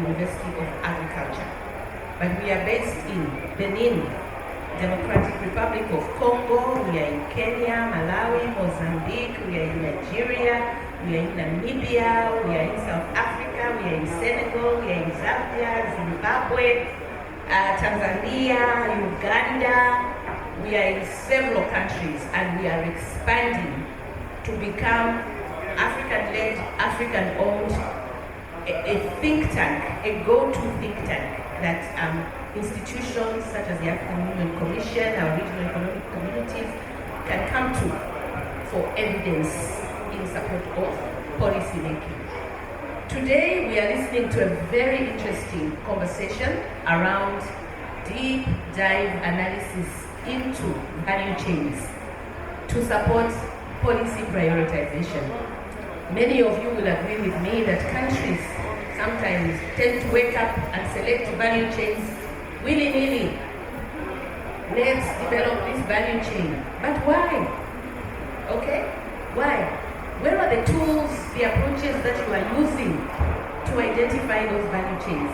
University of Agriculture. But we are based in Benin, Democratic Republic of Congo, we are in Kenya, Malawi, Mozambique, we are in Nigeria, we are in Namibia, we are in South Africa, we are in Senegal, we are in Zambia, Zimbabwe, Tanzania, Uganda. We are in several countries and we are expanding to become African-led, African-owned, a think tank, a go-to think tank that institutions such as the African Union Commission, our regional economic communities can come to for evidence in support of policy making. Today we are listening to a very interesting conversation around deep dive analysis into value chains to support policy prioritization. Many of you will agree with me that countries sometimes tend to wake up and select value chains willy-nilly. Let's develop this value chain. But why? Okay? Why? Where are the tools, the approaches that you are using to identify those value chains?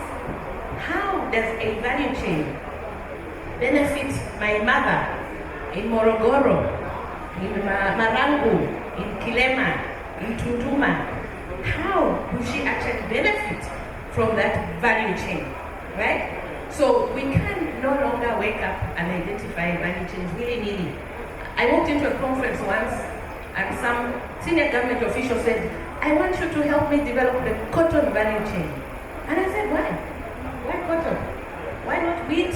How does a value chain benefit my mother in Morogoro, in Marangu, in Kilema, in Tunduma? How will she actually benefit from that value chain, right? So we can no longer wake up and identify value chains willy-nilly. I walked into a conference once and some senior government official said, I want you to help me develop the cotton value chain. And I said, why? Why cotton? Why not wheat?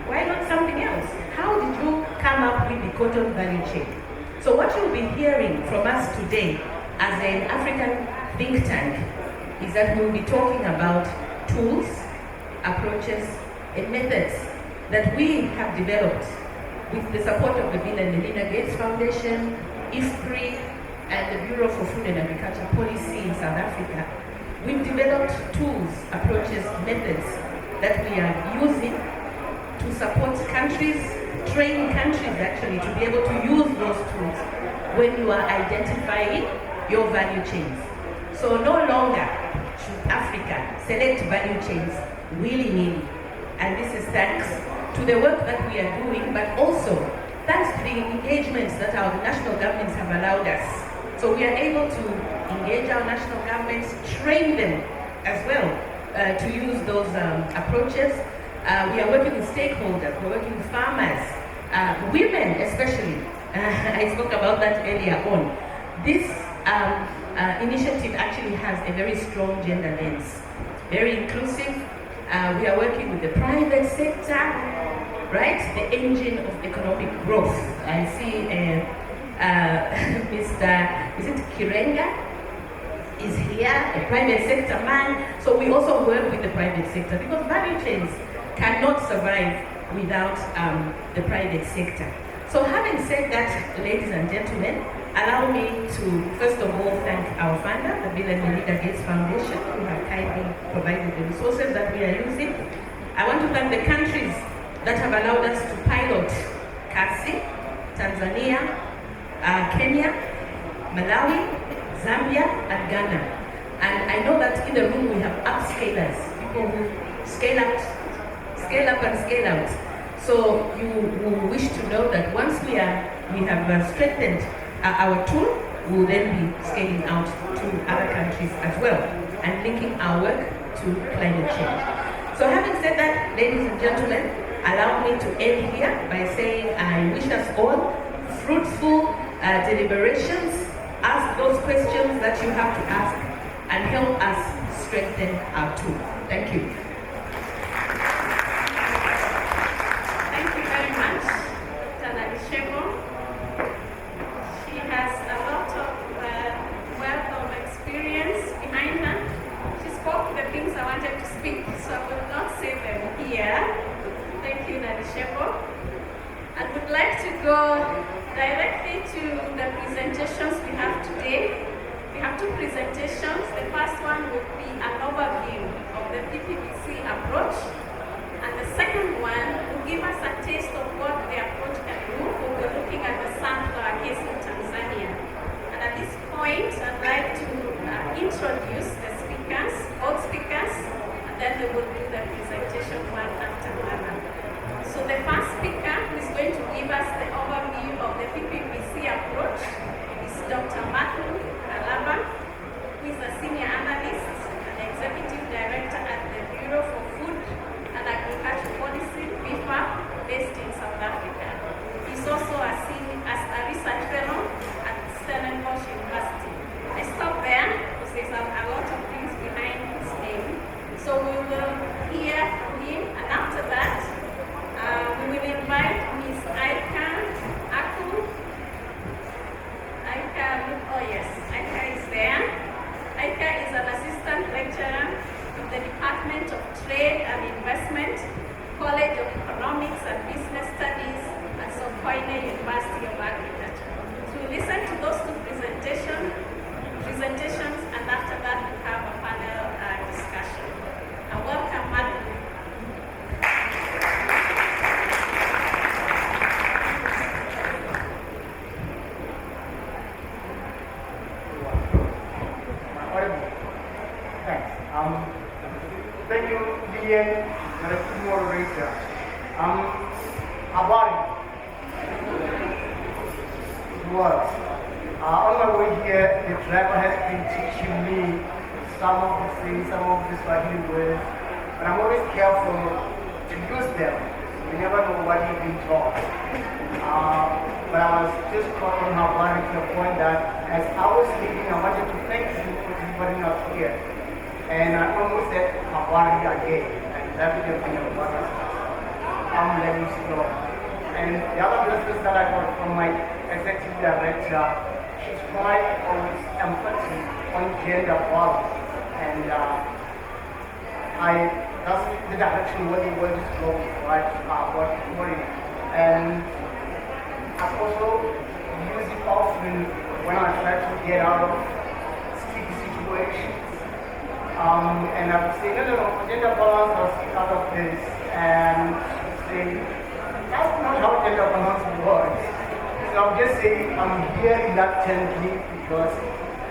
Why not something else? How did you come up with the cotton value chain? So what you'll be hearing from us today as an African think tank is that we'll be talking about tools, approaches, and methods that we have developed with the support of the Bill and Melinda Gates Foundation, IFPRI, and the Bureau for Food and Agriculture Policy in South Africa. We've developed tools, approaches, methods that we are using to support countries, train countries actually to be able to use those tools when you are identifying your value chains. So no longer should Africa select value chains willy-nilly. And this is thanks to the work that we are doing, but also thanks to the engagements that our national governments have allowed us. So we are able to engage our national governments, train them as well to use those approaches. We are working with stakeholders, we're working with farmers, women especially. I spoke about that earlier on. This initiative actually has a very strong gender lens, very inclusive. We are working with the private sector, right? The engine of economic growth. I see is it Kirenga is here, a private sector man. So we also work with the private sector because value chains cannot survive without the private sector. So having said that, ladies and gentlemen, allow me to first of all thank our funder, the Bill and Melinda Gates Foundation, who have kindly provided the resources that we are using. I want to thank the countries that have allowed us to pilot KASI, Tanzania, Kenya, Malawi, Zambia, and Ghana. And I know that in the room we have upscalers, people who scale up and scale out. So you will wish to know that once we have strengthened our tool, we will then be scaling out to other countries as well and linking our work to climate change. So having said that, ladies and gentlemen, allow me to end here by saying I wish us all fruitful deliberations. Ask those questions that you have to ask and help us strengthen our tool. Thank you. Thank you very much, Tana Ishego. She has a lot of wealth of experience behind her. She spoke the things I wanted to speak, so I will not say them here. Thank you, Nadisheko. I would like to go directly to the presentations we have today. We have two presentations. The first one will be an overview of the PPPC approach, and the second one will give us a taste of what the approach can do. We'll be looking at the sunflower case in Tanzania. And at this point, I'd like to introduce the speakers, both speakers, and So the first speaker who is going to give us the overview of the PPPC approach is Dr. Matthew Alaba, who is a senior analyst and executive director at the Bureau for Food and Agriculture Policy, BIFA, based in South Africa. He's also a research fellow at Stellenbosch University. I stop there because there's a lot of things behind his name. So we will hear him, and after that, we will invite Ms. Aika Aku. Aika is there. Aika is an assistant lecturer in the Department of Trade and Investment, College of Economics and Business Studies at Sokoine University of Agriculture. So we listen to those two presentations, and after that we have a panel discussion. Welcome, Madam. Thanks. Thank you, Lillian, and the team moderator. About words. On my way here, the driver has been teaching me some of the things, some of the Swahili words, but I'm always careful to use them. You never know what you've been taught. But I was just caught on Habari to the point that as I was leaving, I wanted to thank you for everybody up here. And I almost said Habari again, and that became a bonus. I'm letting slow. And the other business that I got from my executive director, she's quite always emphasis on gender balance. And that's the direction where the world is going, right? And I also use it often when I try to get out of sticky situations. And I would say, no, gender balance was out of this. And say, that's not how gender balance works. So I'm just saying, I'm here reluctantly because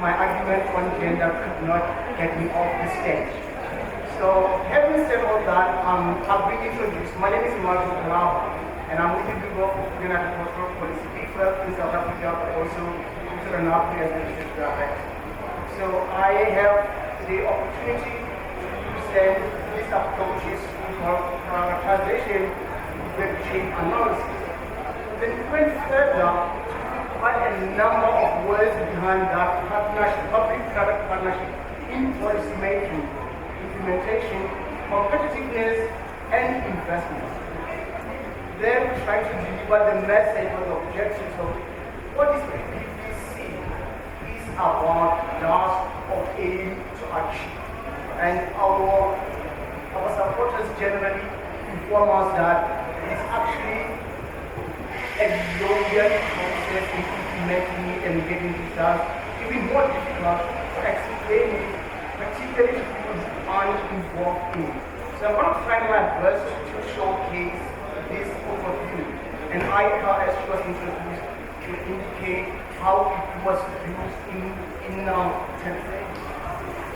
my argument on gender could not get me off the stage. So having said all that, I'll be introduced. My name is Matthew Alaba, and I'm with the Bureau for Food and Agricultural Policy, BIFA in South Africa, but also in Africa as the research director. So I have the opportunity to present these approaches for prioritization with chain analysis. Then going further, quite a number of words behind that partnership, public-private partnership in policy making, implementation, competitiveness, and investment. Then we try to deliver the message or the objectives of what is PPPC is about, does or aim to achieve. And our supporters generally inform us that it's actually a longer process in implementing it and getting results, even more difficult to explain it, particularly to people who aren't involved in it. So I'm going to try my best to showcase this overview. And Aika, as she was introduced, to indicate how it was used in Tanzania.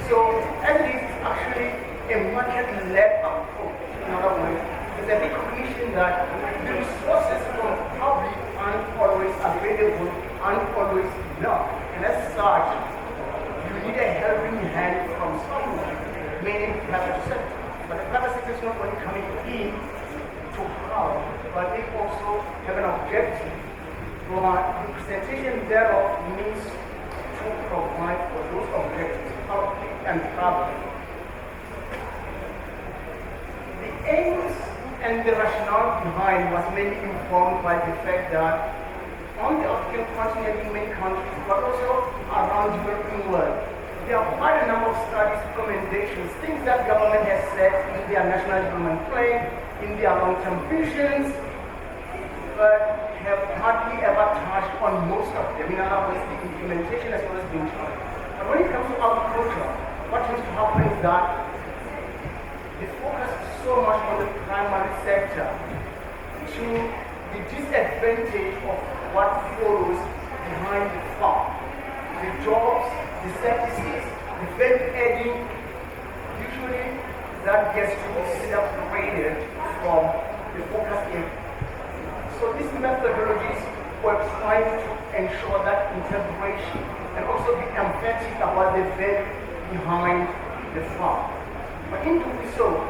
So as it is actually a market-led approach, in other words, it's a recognition that the resources from the public aren't always available, aren't always enough. And as such, you need a helping hand from someone, meaning private sector. But the private sector is not only coming in to help, but they also have an objective. The representation thereof means to provide for those objectives, public and private. The aims and the rationale behind was mainly informed by the fact that on the African continent in many countries, but also around the European world, there are quite a number of studies, recommendations, things that government has said in their national development plan, in their long-term visions, but have hardly ever touched on most of them. In other words, the implementation has always been tried. But when it comes to agriculture, what tends to happen is that they focus so much on the primary sector to the disadvantage of what follows behind the farm. The jobs, the services, the value adding, usually that gets to be separated from the focus area. So these methodologies were trying to ensure that integration and also be emphatic about the value behind the farm. But in doing so,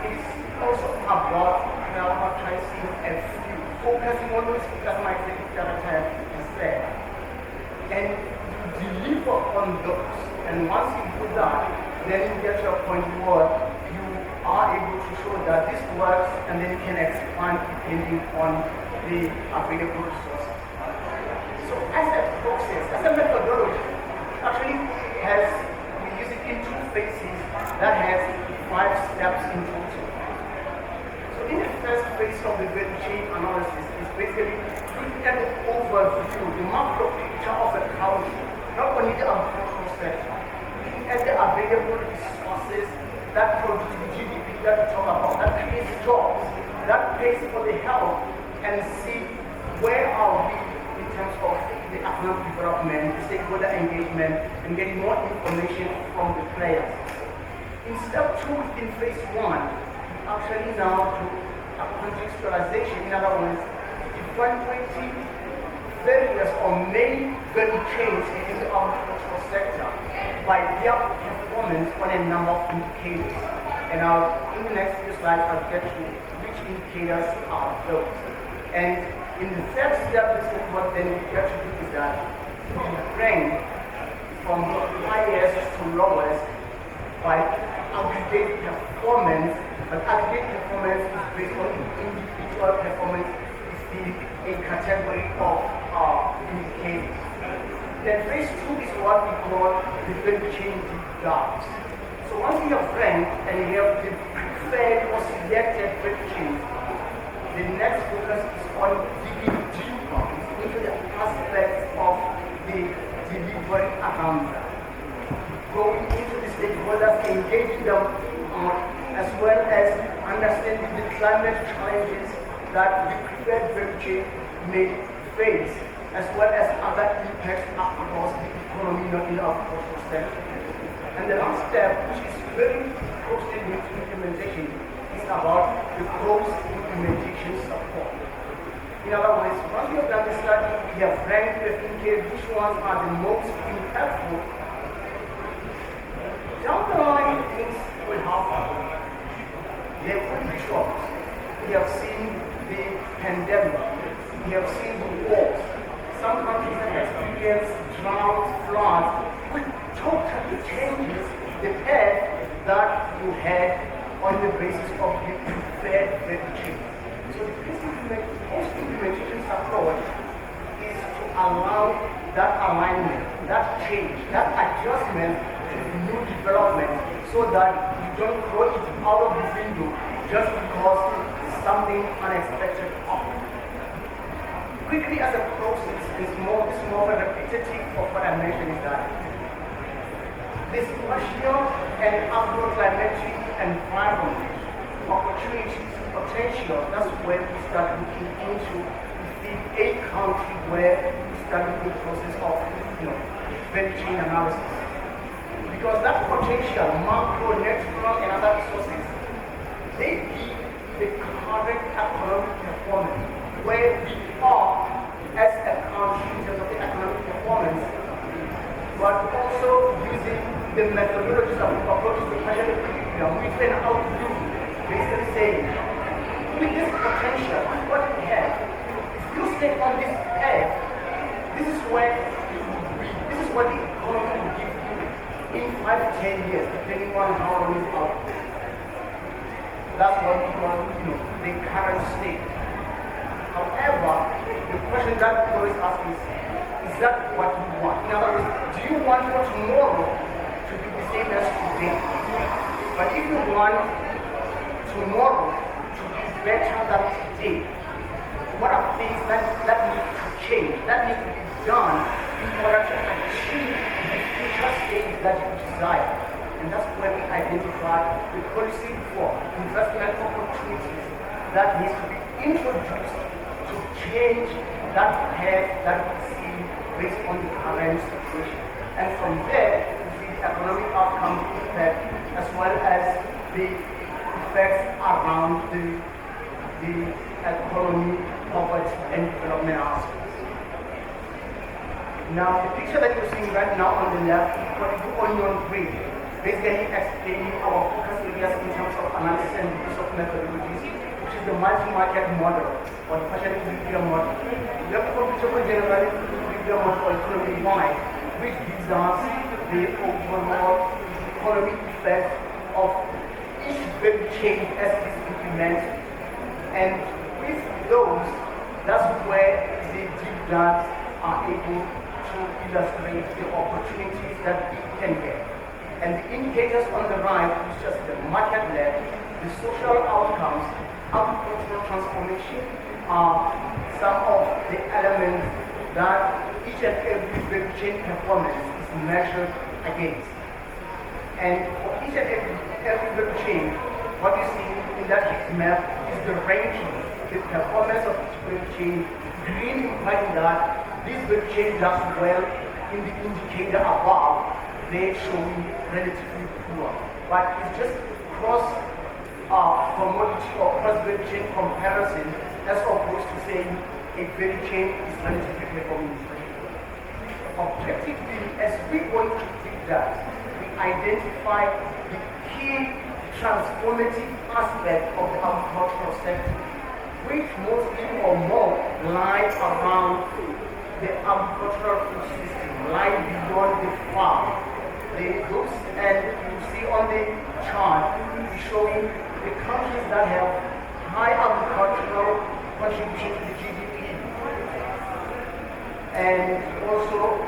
it's also about prioritizing a few, focusing on those that my executive director has said, and deliver on those. And once you do that, then you get to a point where you are able to show that this works, and then you can expand depending on the available resources. So as a process, as a methodology, actually has, we use it in 2 phases that has 5 steps in total. So in the first phase of the value chain analysis is basically looking at the overview, the macro picture of the country, not only the agricultural sector, looking at the available resources that produce the GDP that we talk about, that creates jobs, that pays for the health, and see where are we in terms of the economic development, stakeholder engagement, and getting more information from the players. In step 2 within phase 1, actually now do a contextualization, in other words, differentiating various or main value chains within the agricultural sector by their performance on a number of indicators. And in the next few slides, I'll get to which indicators are those. And in the third step, this is what then we get to do is that we rank from highest to lowest by aggregate performance, but aggregate performance is based on individual performance within a category of indicators. Then phase 2 is what we call the value chain deep dives. So once you have ranked and you have the preferred or selected value chains, the next focus is on digging deeper into the aspects of the delivery around that. Going into the stakeholders, engaging them as well as understanding the climate challenges that the preferred value chain may face, as well as other impacts across the economy, not in the agricultural sector. And the last step, which is very closely linked to implementation, is about the post-implementation support. In other words, once we have done the study, we have ranked the indicators which ones are the most impactful. Down the line, things will happen. There will be shocks. We have seen the pandemic. We have seen the wars. Some countries have experienced droughts, floods, which totally changes the path that you had on the basis of the preferred value chain. So the post-implementation approach is to allow that alignment, that change, that adjustment to the new development so that you don't throw it out of the window just because something unexpected happened. Quickly as a process, it's more repetitive of what I mentioned is that this spatial and agroclimatic environment, opportunities, potential, that's where we start looking into a country where we start looking the process of value chain analysis. Because that potential, macro, natural, and other resources, they give the correct economic performance where we are as a country in terms of the economic performance, but also using the methodologies of approaches to measure the equilibrium with an outlook, basically saying, with this potential, what we have, if you stay on this path, this is where you will be, this is what the economy will give you in 5 to 10 years, depending on how long it's out. That's what we call, the current state. However, the question that we always ask is that what you want? In other words, do you want for tomorrow to be the same as today? But if you want tomorrow to be better than today, what are things that need to change, that need to be done in order to achieve the future state that you desire? And that's where we identify the policy for investment opportunities that needs to be introduced to change that path that we see based on the current situation. And from there, we see the economic outcome effect as well as the effects around the the economy, poverty, and development aspects. Now, the picture that you're seeing right now on the left is what we do onion grade, basically explaining our focus areas in terms of analysis and use of methodologies, which is the multi-market model or the partial equilibrium model. We have to general equilibrium model or economy-wide, which gives us the overall economic effect of each value chain as it is implemented. And with those, that's where the deep dives are able to illustrate the opportunities that we can get. And the indicators on the right is just the market-led, the social outcomes, agricultural transformation are some of the elements that each and every value chain performance is measured against. And for each and every value chain, what you see in that heat map is the ranking, the performance of each value chain, green implying that this value chain does well in the indicator above, they're showing relatively poor. But it's just cross commodity or cross value chain comparison as opposed to saying a value chain is relatively performing. Objectively, as we go into that, we identify the key transformative aspect of the agricultural sector, which mostly or more lie around the agricultural food system, lie beyond the farm. Those, and you see on the chart, we're showing the countries that have high agricultural contribution to the GDP, and also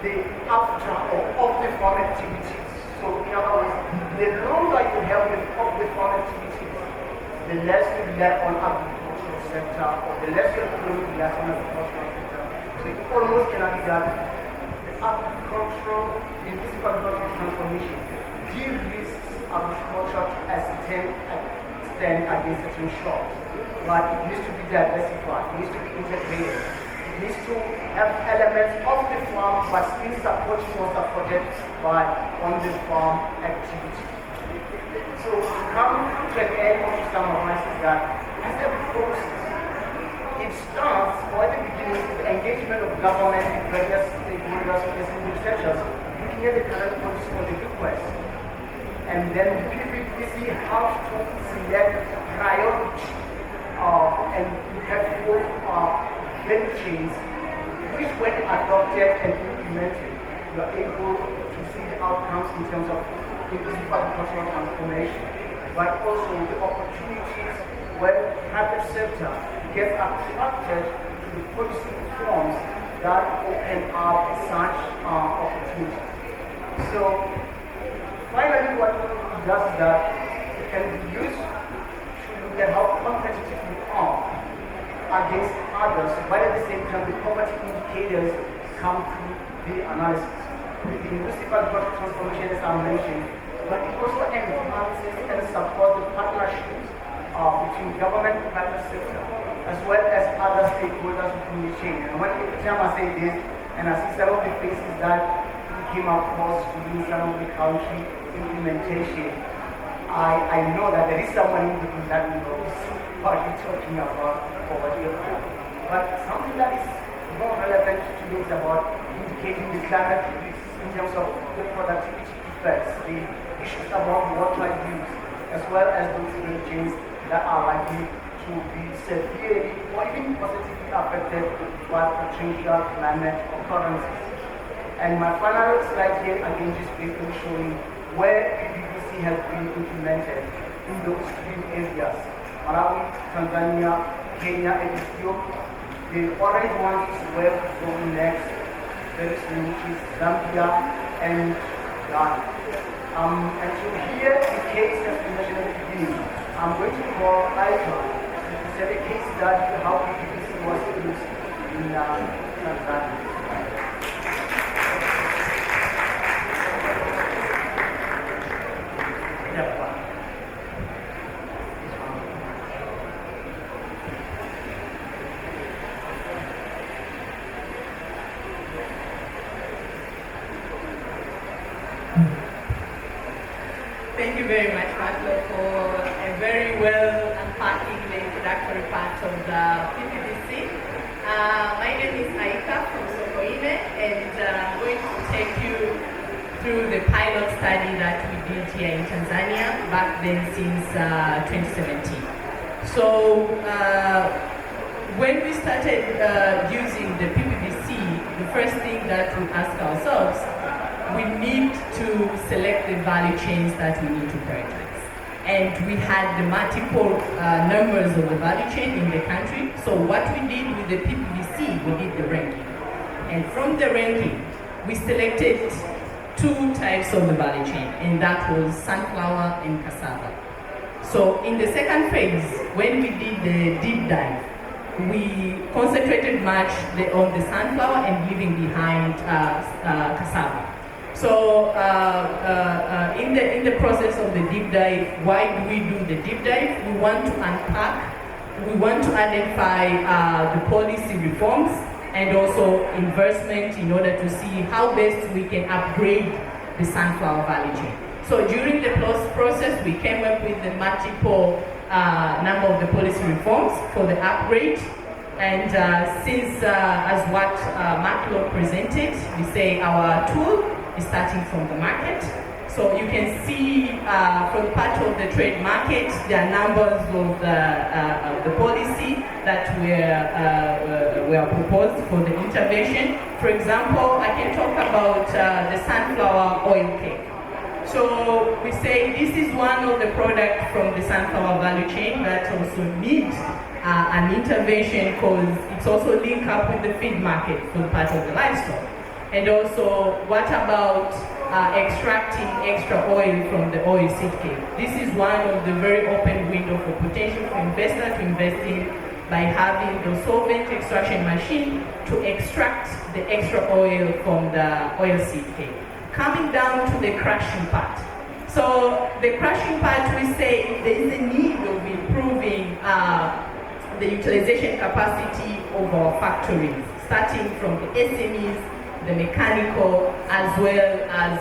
the after or of the farm activities. So in other words, the longer you have the of the farm activities, the less you rely on agricultural sector, or the less your economy relies on agricultural sector. So you almost cannot be that the agricultural, in this agricultural transformation, de-risks agriculture to a certain extent against certain shocks. But it needs to be diversified, it needs to be integrated. It needs to have elements of the farm but still supported or supported by on-the-farm activity. So to come to an end of summarize is that as a process, it starts or at the beginning with the engagement of government with various stakeholders, researchers, looking at the current policy for the request. And then the PVPC has to select priority and look at both value chains, which when adopted and implemented, you are able to see the outcomes in terms of inclusive agricultural transformation, but also the opportunities when private sector gets attracted to the policy reforms that open up such opportunities. So finally, what it does is that it can be used to look at how competitive we are against others, but at the same time the poverty indicators come through the analysis. The inclusive agricultural transformation, as I mentioned, but it also enhances and supports the partnerships between government and private sector, as well as other stakeholders within the chain. And when every time I say this, and I see some of the faces that we came across during some of the country implementation, I know that there is someone in the room that knows what we're talking about or what we're doing. But something that is more relevant to me is about indicating the climate risks in terms of the productivity effects, the issues about water use, as well as those regions that are likely to be severely or even positively affected by potential climate occurrences. And my final slide here again just basically showing where PPPC has been implemented in those three areas: Malawi, Tanzania, Kenya, and Ethiopia. The orange ones is where we go next, very soon, which is Zambia and Ghana. And so here the case has been mentioned at the beginning. I'm going to call Aika to present a case study of how PPPC was used in Tanzania. Thank you very much, Pastor, for a very well unpacking lecture. introductory part of the PPPC. My name is Aika from Sokoine, and I'm going to take you through the pilot study that we did here in Tanzania back then since 2017. So when we started using the PPPC, the first thing that we ask ourselves, we need to select the value chains that we need to prioritize. And we had the multiple numbers of the value chain in the country. So what we did with the PPPC, we did the ranking. And from the ranking, we selected two types of the value chain, and that was sunflower and cassava. So in the second phase, when we did the deep dive, we concentrated much on the sunflower and leaving behind cassava. So in the process of the deep dive, why do we do the deep dive? We want to unpack, we want to identify the policy reforms and also investment in order to see how best we can upgrade the sunflower value chain. So during the process, we came up with the multiple number of the policy reforms for the upgrade. And since, as what Mark presented, we say our tool is starting from the market. So you can see from part of the trade market, there are numbers of the policy that were proposed for the intervention. For example, I can talk about the sunflower oil cake. So we say this is one of the products from the sunflower value chain that also needs an intervention because it's also linked up with the feed market for the part of the livestock. And also, what about extracting extra oil from the oil seed cake? This is one of the very open window for potential for investors to invest in by having the solvent extraction machine to extract the extra oil from the oil seed cake. Coming down to the crushing part. So the crushing part, we say there is a need of improving the utilization capacity of our factories, starting from the SMEs, the mechanical, as well as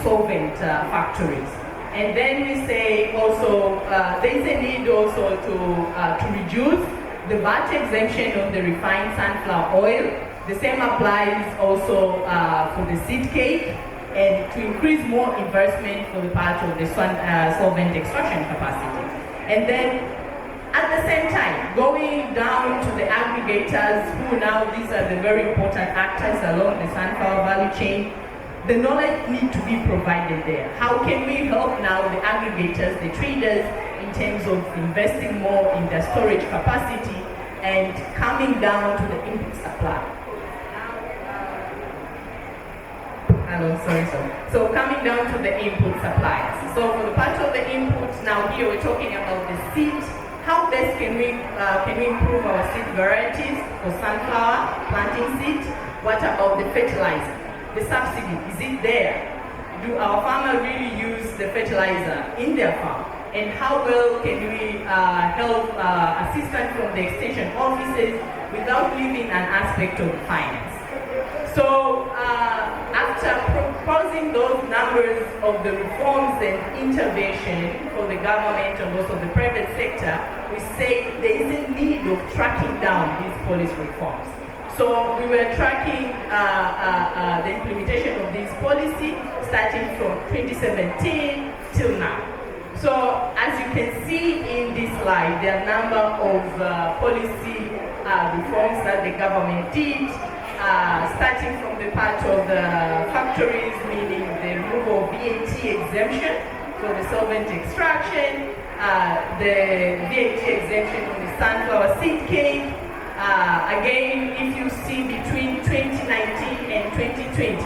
solvent factories. And then we say also there is a need also to reduce the VAT exemption on the refined sunflower oil. The same applies also for the seed cake, and to increase more investment for the part of the solvent extraction capacity. And then at the same time, going down to the aggregators, who now these are the very important actors along the sunflower value chain, the knowledge needs to be provided there. How can we help now the aggregators, the traders, in terms of investing more in the storage capacity and coming down to the input supply? So coming down to the input suppliers. So for the part of the inputs, now here we're talking about the seed. How best can we improve our seed varieties for sunflower planting seed? What about the fertilizer? The subsidy, is it there? Do our farmers really use the fertilizer in their farm? And how well can we help assistance from the extension offices without leaving an aspect of finance? So after proposing those numbers of the reforms and intervention for the government and also the private sector, we say there is a need of tracking down these policy reforms. So we were tracking the implementation of this policy starting from 2017 till now. So as you can see in this slide, there are a number of policy reforms that the government did. Starting from the part of the factories, meaning the removal of VAT exemption for the solvent extraction, the VAT exemption on the sunflower seed cake. Again, if you see between 2019 and 2020,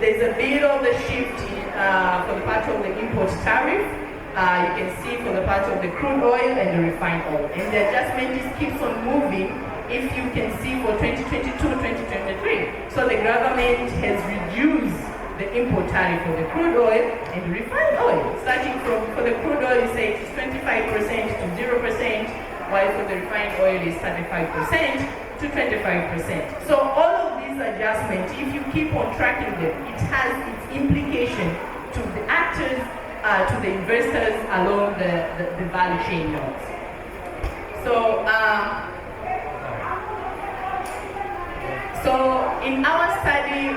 there's a bit of a shift for the part of the import tariff. You can see for the part of the crude oil and the refined oil. And the adjustment just keeps on moving. If you can see for 2022, 2023. So the government has reduced the import tariff for the crude oil and the refined oil. Starting from, for the crude oil, you say it's 25% to 0%, while for the refined oil is 35% to 25%. So all of these adjustments, if you keep on tracking them, it has its implication to the actors, to the investors along the value chain nodes. So, so in our study,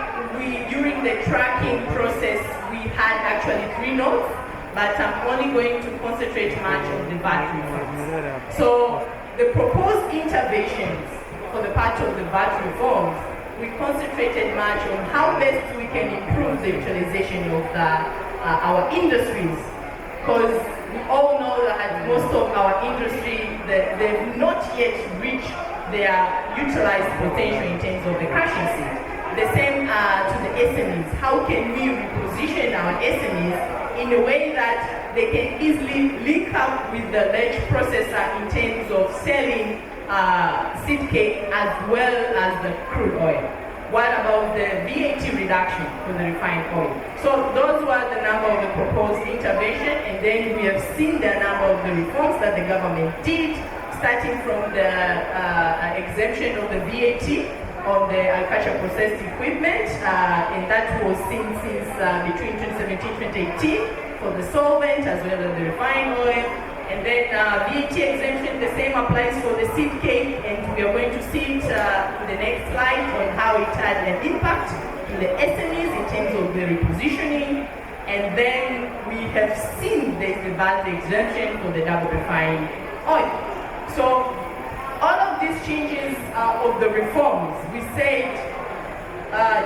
during the tracking process, we had actually 3 nodes, but I'm only going to concentrate much on the VAT reforms. So the proposed interventions for the part of the VAT reforms, we concentrated much on how best we can improve the utilization of our industries, because we all know that most of our industry, they've not yet reached their utilized potential in terms of the crushing seed. The same to the SMEs. How can we reposition our SMEs in a way that they can easily link up with the ledge processor in terms of selling seed cake as well as the crude oil? What about the VAT reduction for the refined oil? So those were the number of the proposed intervention, and then we have seen the number of the reforms that the government did, starting from the exemption of the VAT on the agriculture processed equipment, and that was seen since between 2017-2018 for the solvent as well as the refined oil. And then VAT exemption, the same applies for the seed cake, and we are going to see it in the next slide on how it had an impact in the SMEs in terms of the repositioning. And then we have seen there's the VAT exemption for the double refined oil. So all of these changes of the reforms, we said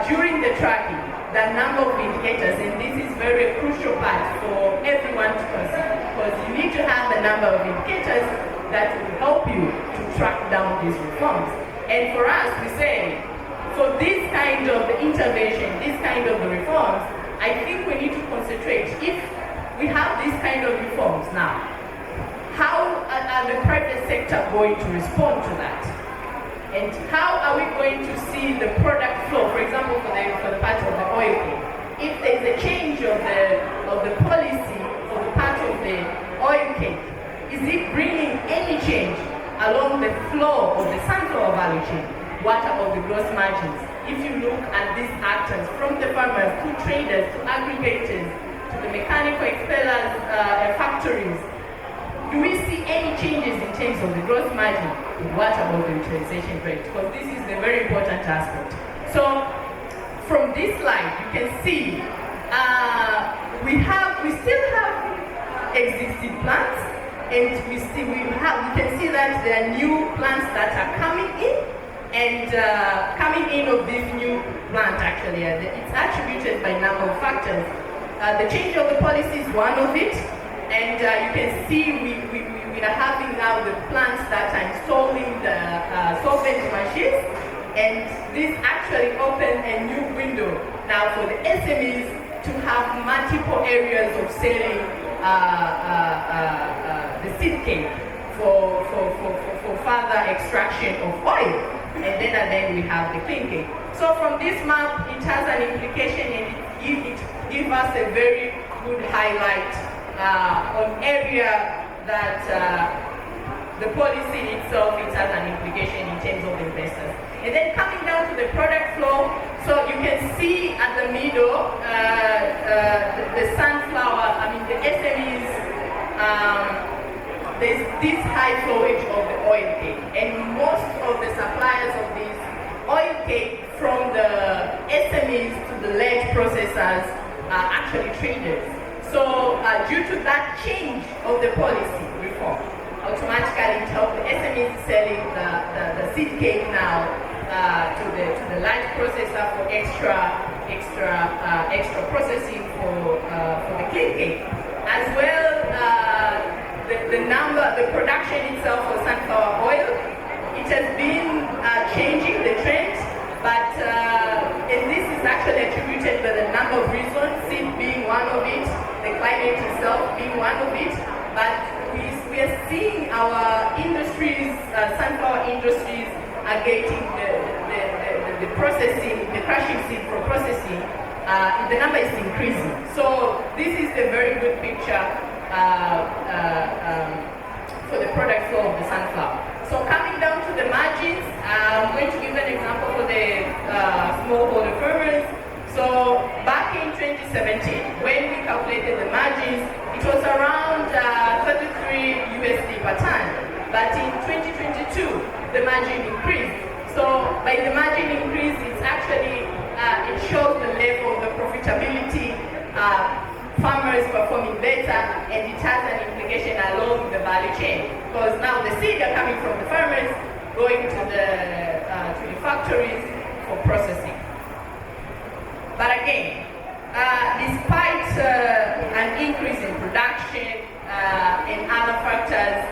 during the tracking, the number of indicators, and this is very crucial part for everyone to consider, because you need to have the number of indicators that will help you to track down these reforms. And for us, we say, for this kind of intervention, this kind of the reforms, I think we need to concentrate. If we have these kind of reforms now, how are the private sector going to respond to that? And how are we going to see the product flow, for example, for the part of the oil cake? If there's a change of the policy for the part of the oil cake, is it bringing any change along the flow of the sunflower value chain? What about the gross margins? If you look at these actors, from the farmers to traders to aggregators to the mechanical expellers factories, do we see any changes in terms of the gross margin? What about the utilization rate? Because this is the very important aspect. So from this slide, you can see we still have existing plants, and we can see that there are new plants that are coming in, and coming in of this new plant actually, it's attributed by a number of factors. The change of the policy is one of it. And you can see we are having now the plants that are installing the solvent machines, and this actually opens a new window now for the SMEs to have multiple areas of selling the seed cake for further extraction of oil. And then we have the clean cake. So from this map, it has an implication, and it gives us a very good highlight on area that the policy itself, it has an implication in terms of investors. And then coming down to the product flow, so you can see at the middle, the sunflower, the SMEs, there's this high flowage of the oil cake. And most of the suppliers of this oil cake from the SMEs to the ledge processors are actually traders. So due to that change of the policy reform, automatically it helped the SMEs selling the seed cake now to the large processor for extra processing for the clean cake. As well, the production itself for sunflower oil, it has been changing the trend, but and this is actually attributed by the number of reasons, seed being one of it, the climate itself being one of it, but we are seeing our industries, sunflower industries, are getting the processing, the crushing seed for processing, the number is increasing. So this is a very good picture for the product flow of the sunflower. So coming down to the margins, I'm going to give an example for the smallholder farmers. So back in 2017, when we calculated the margins, it was around 33 USD per ton. but in 2022, the margin increased. So by the margin increase, it's actually, it shows the level of the profitability, farmers performing better, and it has an implication along the value chain. Because now the seed are coming from the farmers, going to the factories for processing. But again, despite an increase in production and other factors,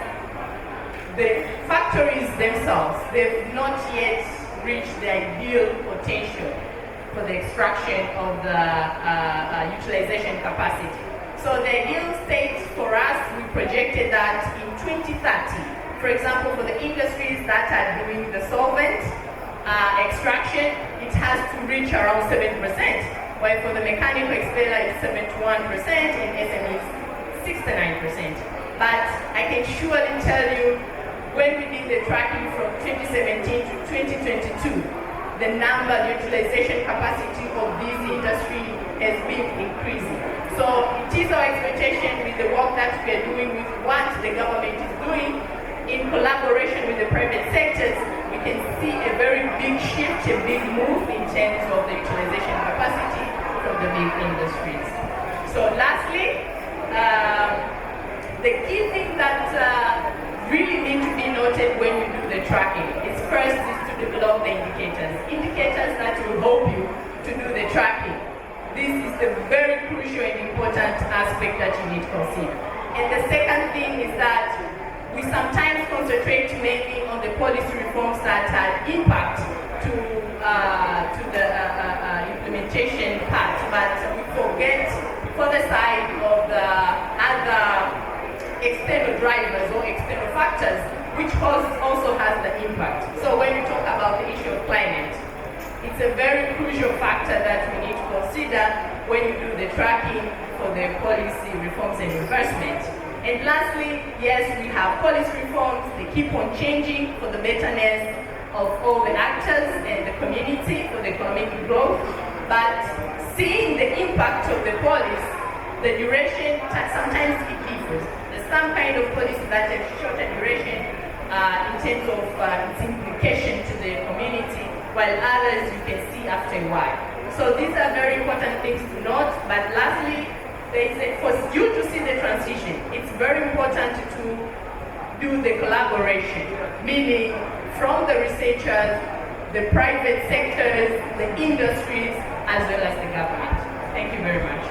the factories themselves, they've not yet reached the ideal potential for the extraction of the utilization capacity. So the ideal state for us, we projected that in 2030, for example, for the industries that are doing the solvent extraction, it has to reach around 7%, while for the mechanical expeller it's 71% and SMEs 69%. But I can surely tell you, when we did the tracking from 2017 to 2022, the utilization capacity of this industry has been increasing. So it is our expectation with the work that we are doing, with what the government is doing, in collaboration with the private sectors, we can see a very big shift, a big move in terms of the utilization capacity from the big industries. So lastly, the key thing that really need to be noted when we do the tracking is first is to develop the indicators that will help you to do the tracking. This is the very crucial and important aspect that you need to consider. And the second thing is that we sometimes concentrate mainly on the policy reforms that have impact to the implementation part, but we forget for the side of the other external drivers or external factors, which also has the impact. So when we talk about the issue of climate, it's a very crucial factor that we need to consider when you do the tracking for the policy reforms and investment. And lastly, yes, we have policy reforms, they keep on changing for the betterness of all the actors and the community for the economic growth, but seeing the impact of the policy, the duration, sometimes it differs. There's some kind of policy that have shorter duration in terms of its implication to the community, while others you can see after a while. So these are very important things to note, but lastly, for you to see the transition, it's very important to do the collaboration, meaning from the researchers, the private sectors, the industries, as well as the government. Thank you very much.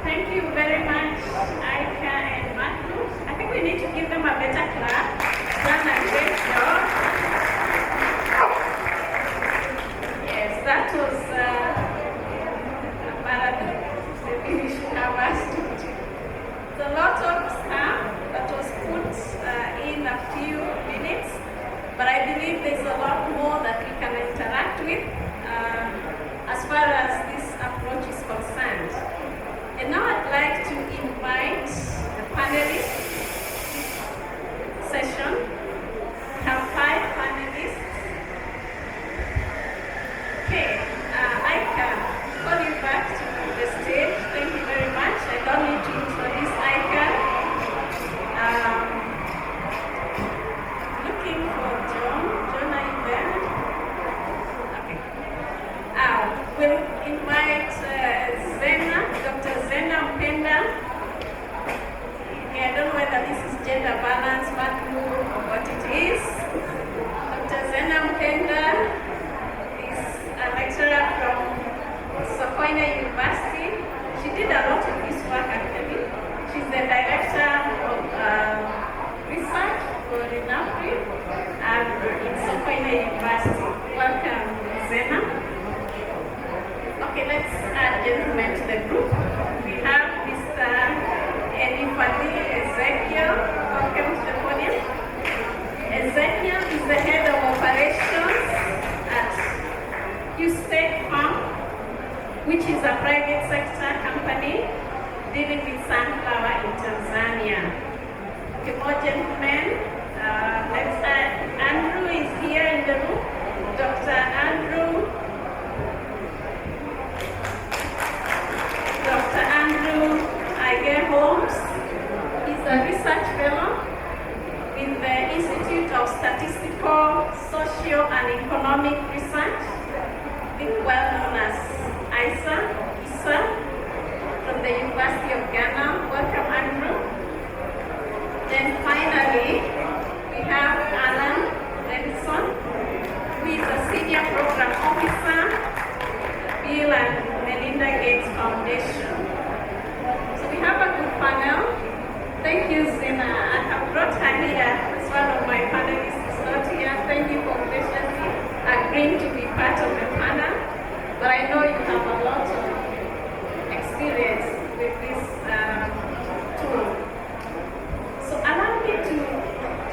Thank you very much, Aika and Matthew. I think we need to give them a better clap. Done a great job. Yes, that was a marathon. Maybe we should have asked you. It's a lot of stuff that was put in a few minutes, but I believe there's a lot more that we can interact with as far as this approach is concerned. And now I'd like to invite the panelists session. We have 5 panelists. Okay, I can call you back to the stage. Thank you very much. I don't need to introduce Aika. Looking for John. John, are you there? Okay. We'll invite Zena, Dr. Zena Mpenda. I don't know whether this is gender balance, but what it is. Dr. Zena Mpenda is a lecturer from Sokoine University. She did a lot of this work actually. She's the director of research for RENAPRI in Sokoine University. Welcome, Zena. Okay, let's add gentlemen to the group. We have Mr. Elifadi Ezekiel. Welcome to the podium. Ezekiel is the head of operations at Q State Farm, which is a private sector company dealing with sunflower in Tanzania. Okay, more gentlemen, Andrew is here in the room. Dr. Andrew Holmes is a research fellow in the Institute of Statistical, Social and Economic Research, well known as ISA, from the University of Ghana. Welcome, Andrew. Then finally, we have Alan Denson, who is a Senior Program Officer, Bill and Melinda Gates Foundation. So we have a good panel. Thank you, Zina. I have brought her here as one of my panelists is not here. Thank you for graciously agreeing to be part of the panel. But I know you have a lot of experience with this tool. So allow me to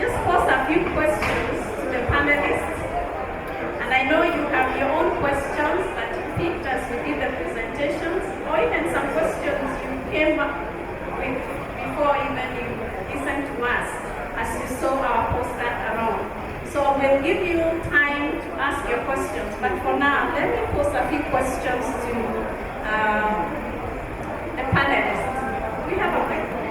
just pose a few questions to the panelists. And I know you have your own questions that you picked as we did the presentations, or even some questions you came up with before even you listened to us as you saw our poster around. So we'll give you time to ask your questions, but for now, let me pose a few questions to the panelists. We have a microphone.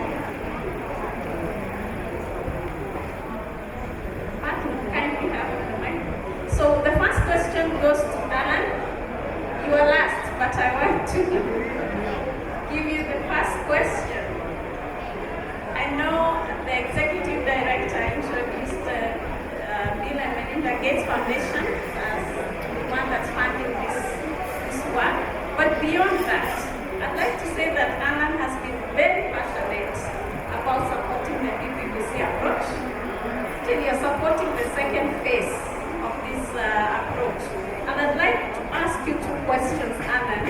Kindly have the microphone. So the first question goes to Alan. You are last, but I want to give you the first question. I know the executive director introduced Bill and Melinda Gates Foundation as the one that's funding this work. But beyond that, I'd like to say that Alan has been very passionate about supporting the PPBC approach. Till you're supporting the second phase of this approach. And I'd like to ask you two questions, Alan.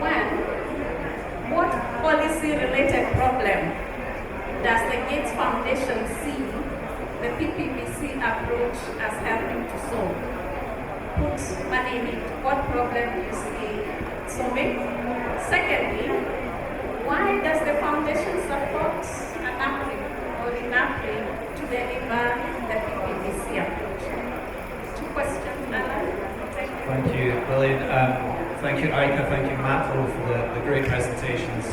One, what policy-related problem does the Gates Foundation see the PPBC approach as helping to solve? Put money in it. What problem do you see solving? Secondly, why does the foundation support ANAPRI or INAPRI to deliver the PPBC approach? Two questions, Alan. Thank you, Lillian. Thank you, Aika. Thank you, Matt, all for the great presentations.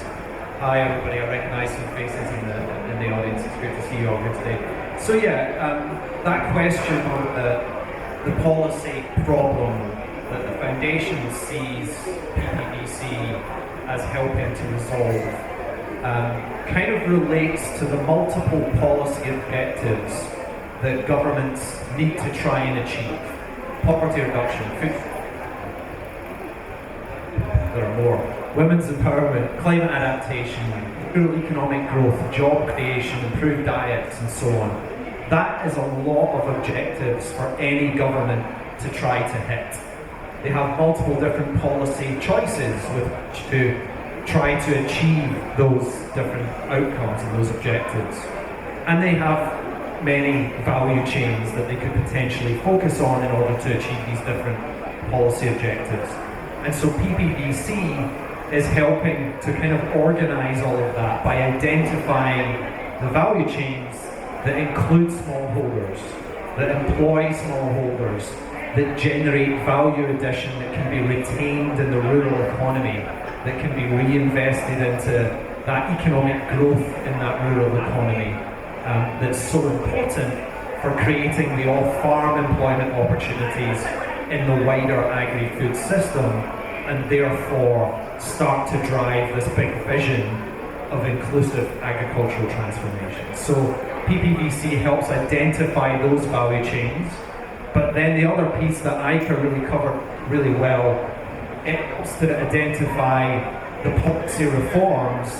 Hi, everybody. I recognise some faces in the audience. It's great to see you all here today. So yeah, that question on the policy problem that the foundation sees PPBC as helping to resolve kind of relates to the multiple policy objectives that governments need to try and achieve. Poverty reduction, there are more. Women's empowerment, climate adaptation, rural economic growth, job creation, improved diets, and so on. That is a lot of objectives for any government to try to hit. They have multiple different policy choices with which to try to achieve those different outcomes and those objectives. And they have many value chains that they could potentially focus on in order to achieve these different policy objectives. And so PPBC is helping to kind of organize all of that by identifying the value chains that include smallholders, that employ smallholders, that generate value addition that can be retained in the rural economy, that can be reinvested into that economic growth in that rural economy that's so important for creating the off-farm employment opportunities in the wider agri-food system, and therefore start to drive this big vision of inclusive agricultural transformation. So PPBC helps identify those value chains, but then the other piece that Aika really covered really well, it helps to identify the policy reforms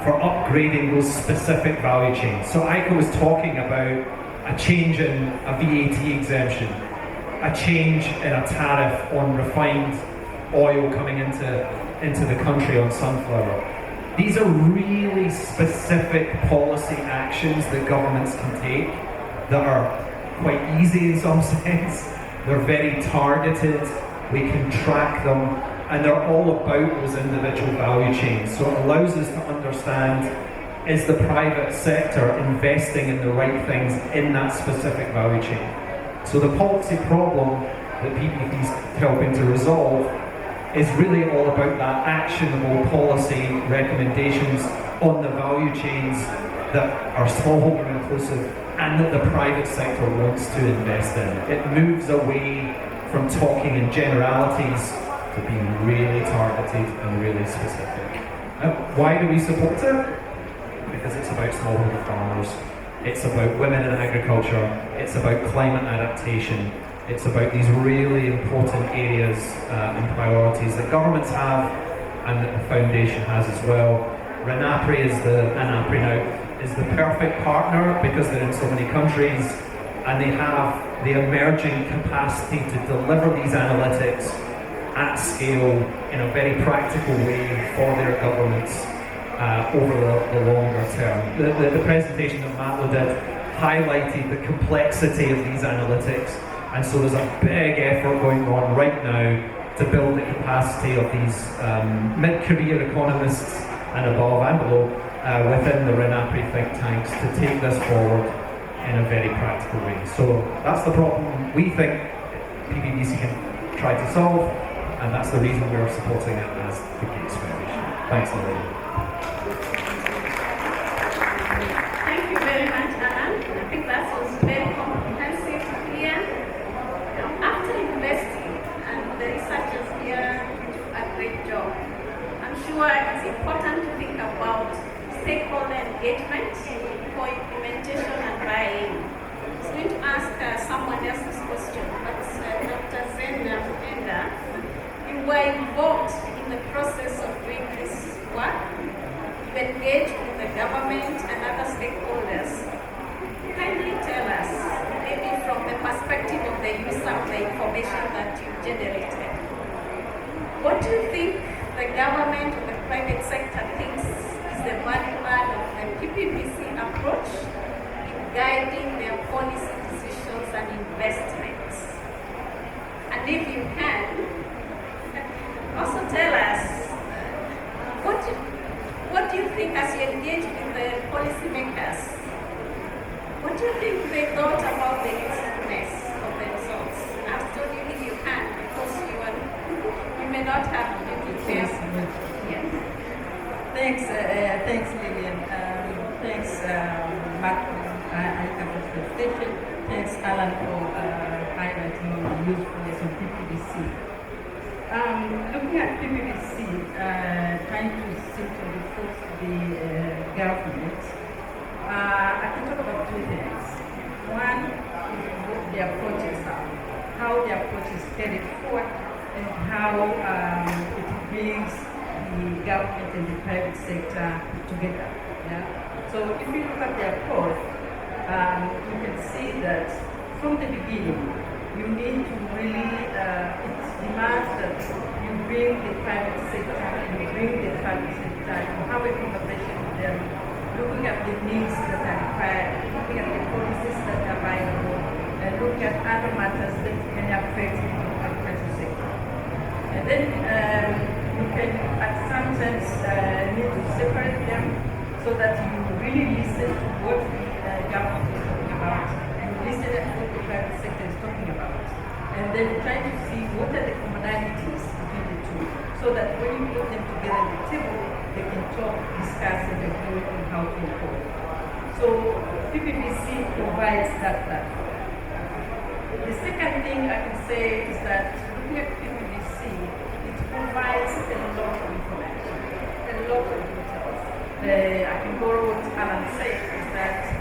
for upgrading those specific value chains. So Aika was talking about a change in a VAT exemption, a change in a tariff on refined oil coming into the country on sunflower. These are really specific policy actions that governments can take that are quite easy in some sense. They're very targeted, we can track them, and they're all about those individual value chains. So it allows us to understand, is the private sector investing in the right things in that specific value chain? So the policy problem that PPP is helping to resolve is really all about that actionable policy recommendations on the value chains that are smallholder inclusive and that the private sector wants to invest in. It moves away from talking in generalities to being really targeted and really specific. Why do we support it? Because it's about smallholder farmers, it's about women in agriculture, it's about climate adaptation, it's about these really important areas and priorities that governments have and that the foundation has as well. RENAPRI is the perfect partner because they're in so many countries and they have the emerging capacity to deliver these analytics at scale in a very practical way for their governments over the longer term. The presentation that Matt did highlighted the complexity of these analytics, and so there's a big effort going on right now to build the capacity of these mid-career economists and above and below within the RENAPRI think tanks to take this forward in a very practical way. So that's the problem we think PPBC can try to solve, and that's the reason we're supporting it as the Gates Foundation. Thanks, Lily. Thank you very much, Alan. I think that was very comprehensive, clear. After university, and the researchers here do a great job. I'm sure it's important to think about stakeholder engagement for implementation and buy-in. I was going to ask someone else this question, but Dr. Zena Enda, you were involved in the process of doing this work. You engaged with the government and other stakeholders. Kindly tell us, maybe from the perspective of the user of the information that you generated, what do you think the government or the private sector thinks is the value add of the PPPC approach in guiding their policy decisions and investments? And if you can, also tell us, what do you think as you engage with the policymakers? What do you think they thought about the usefulness of the results? I've told you if you can, because you may not have the details. Yes. Thanks, Lillian. Thanks, Mark, for the presentation. Thanks, Alan, for highlighting on the usefulness of PPBC. Looking at PPBC, trying to sit on the foot of the government, I can talk about two things. One is what the approaches are, how the approach is carried forward, and how it brings the government and the private sector together. Yeah? So if you look at the approach, you can see that from the beginning, you need to really, it demands that you bring the private sector, you bring the private sector, you have a conversation with them, looking at the needs that are required, looking at the policies that are viable, and looking at other matters that can affect the agricultural sector. And then you can at some times need to separate them so that you really listen to what the government is talking about and listen to what the private sector is talking about. And then try to see what are the commonalities between the two, so that when you put them together at the table, they can talk, discuss, and agree on how to improve. So PPBC provides that platform. The second thing I can say is that looking at PPBC, it provides a lot of information, a lot of details. I can borrow what Alan said, is that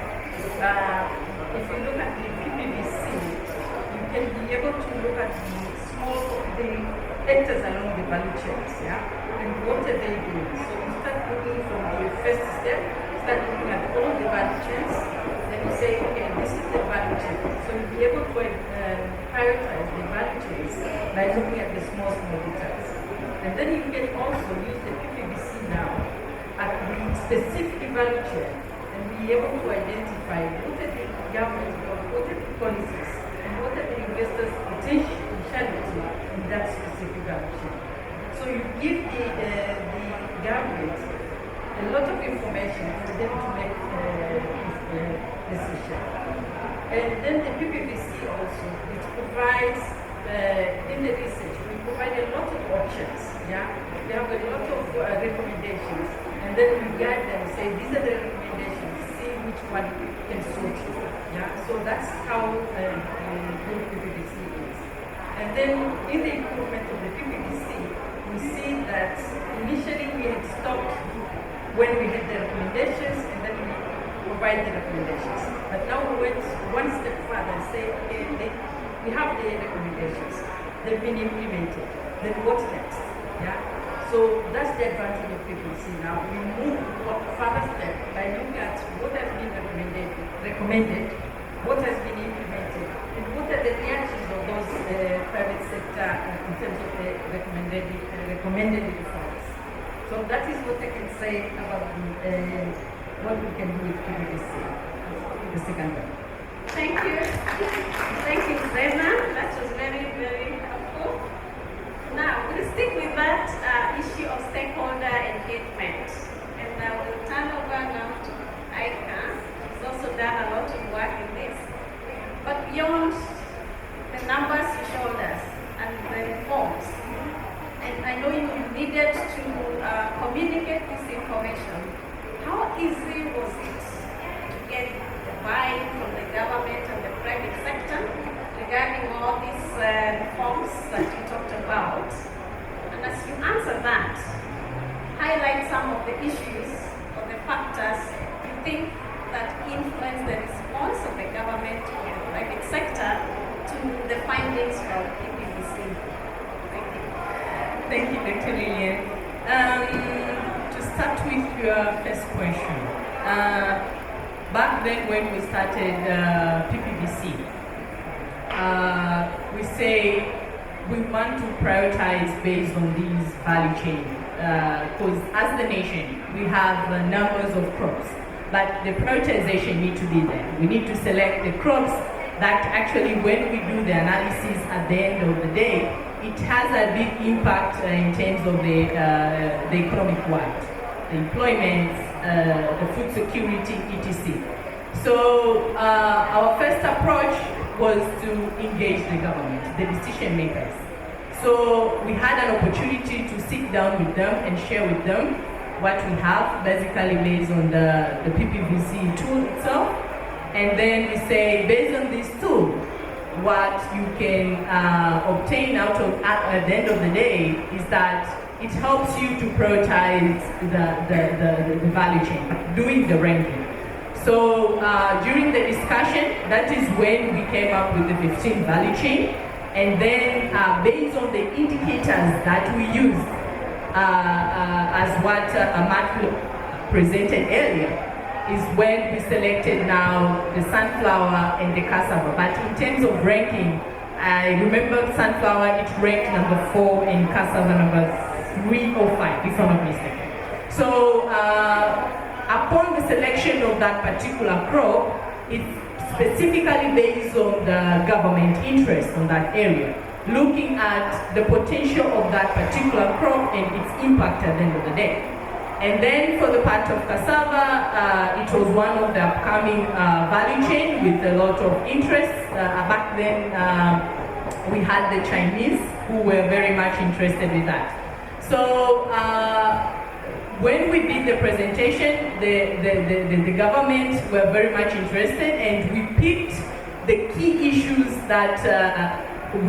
if you look at the PPBC, you can be able to look at the actors along the value chains, yeah? And what are they doing? So you start looking from the first step, start looking at all the value chains, then you say, okay, this is the value chain. So you'll be able to prioritize the value chains by looking at the small details. And then you can also use the PPBC now at the specific value chain and be able to identify what are the government goals, what are the policies, and what are the investors' potentiality in that specific value chain. So you give the government a lot of information for them to make decision. And then the PPPC also, it provides, in the research, we provide a lot of options, yeah? We have a lot of recommendations, and then we guide them, say, these are the recommendations, see which one can suit you, yeah? So that's how good PPPC is. And then in the improvement of the PPPC, we see that initially we had stopped when we had the recommendations, and then we provide the recommendations. But now we went one step further and say, okay, we have the recommendations. They've been implemented. Then what's next? Yeah. So that's the advantage of PPC. Now we move one further step by looking at what has been recommended, what has been implemented, and what are the reactions of those private sector in terms of the recommended reforms. So that is what I can say about what we can do with PPPC. The second one. Thank you. Thank you, Zena. That was very, very helpful. Now, we'll stick with that issue of stakeholder engagement. And I will turn over now to Aika. She's also done a lot of work in this. But beyond the numbers you showed us and the reforms, and I know you needed to communicate this information. How easy was it to get the buy-in from the government and the private sector regarding all these reforms that you talked about? And as you answer that, highlight some of the issues or the factors you think that influence the response of the government or the private sector to the findings from PPPC. Thank you. Thank you, Dr. Lillian. To start with your first question, back then when we started PPPC, we say we want to prioritize based on these value chain because as the nation we have numbers of crops, but the prioritization need to be there. We need to select the crops that actually when we do the analysis at the end of the day, it has a big impact in terms of the economic world, the employment, the food security, etc. So our first approach was to engage the government, the decision makers. So we had an opportunity to sit down with them and share with them what we have, basically based on the PPPC tool itself. And then we say, based on this tool, what you can obtain out of at the end of the day is that it helps you to prioritize the value chain, doing the ranking. So during the discussion, that is when we came up with the 15 value chain. And then based on the indicators that we used, as what Matt presented earlier, is when we selected now the sunflower and the cassava. But in terms of ranking, I remember sunflower, it ranked number 4 and cassava number 3 or 5, if I'm not mistaken. So upon the selection of that particular crop, it's specifically based on the government interest on that area, looking at the potential of that particular crop and its impact at the end of the day. And then for the part of cassava, it was one of the upcoming value chain with a lot of interest. Back then, we had the Chinese who were very much interested in that. So when we did the presentation, the government were very much interested, and we picked the key issues that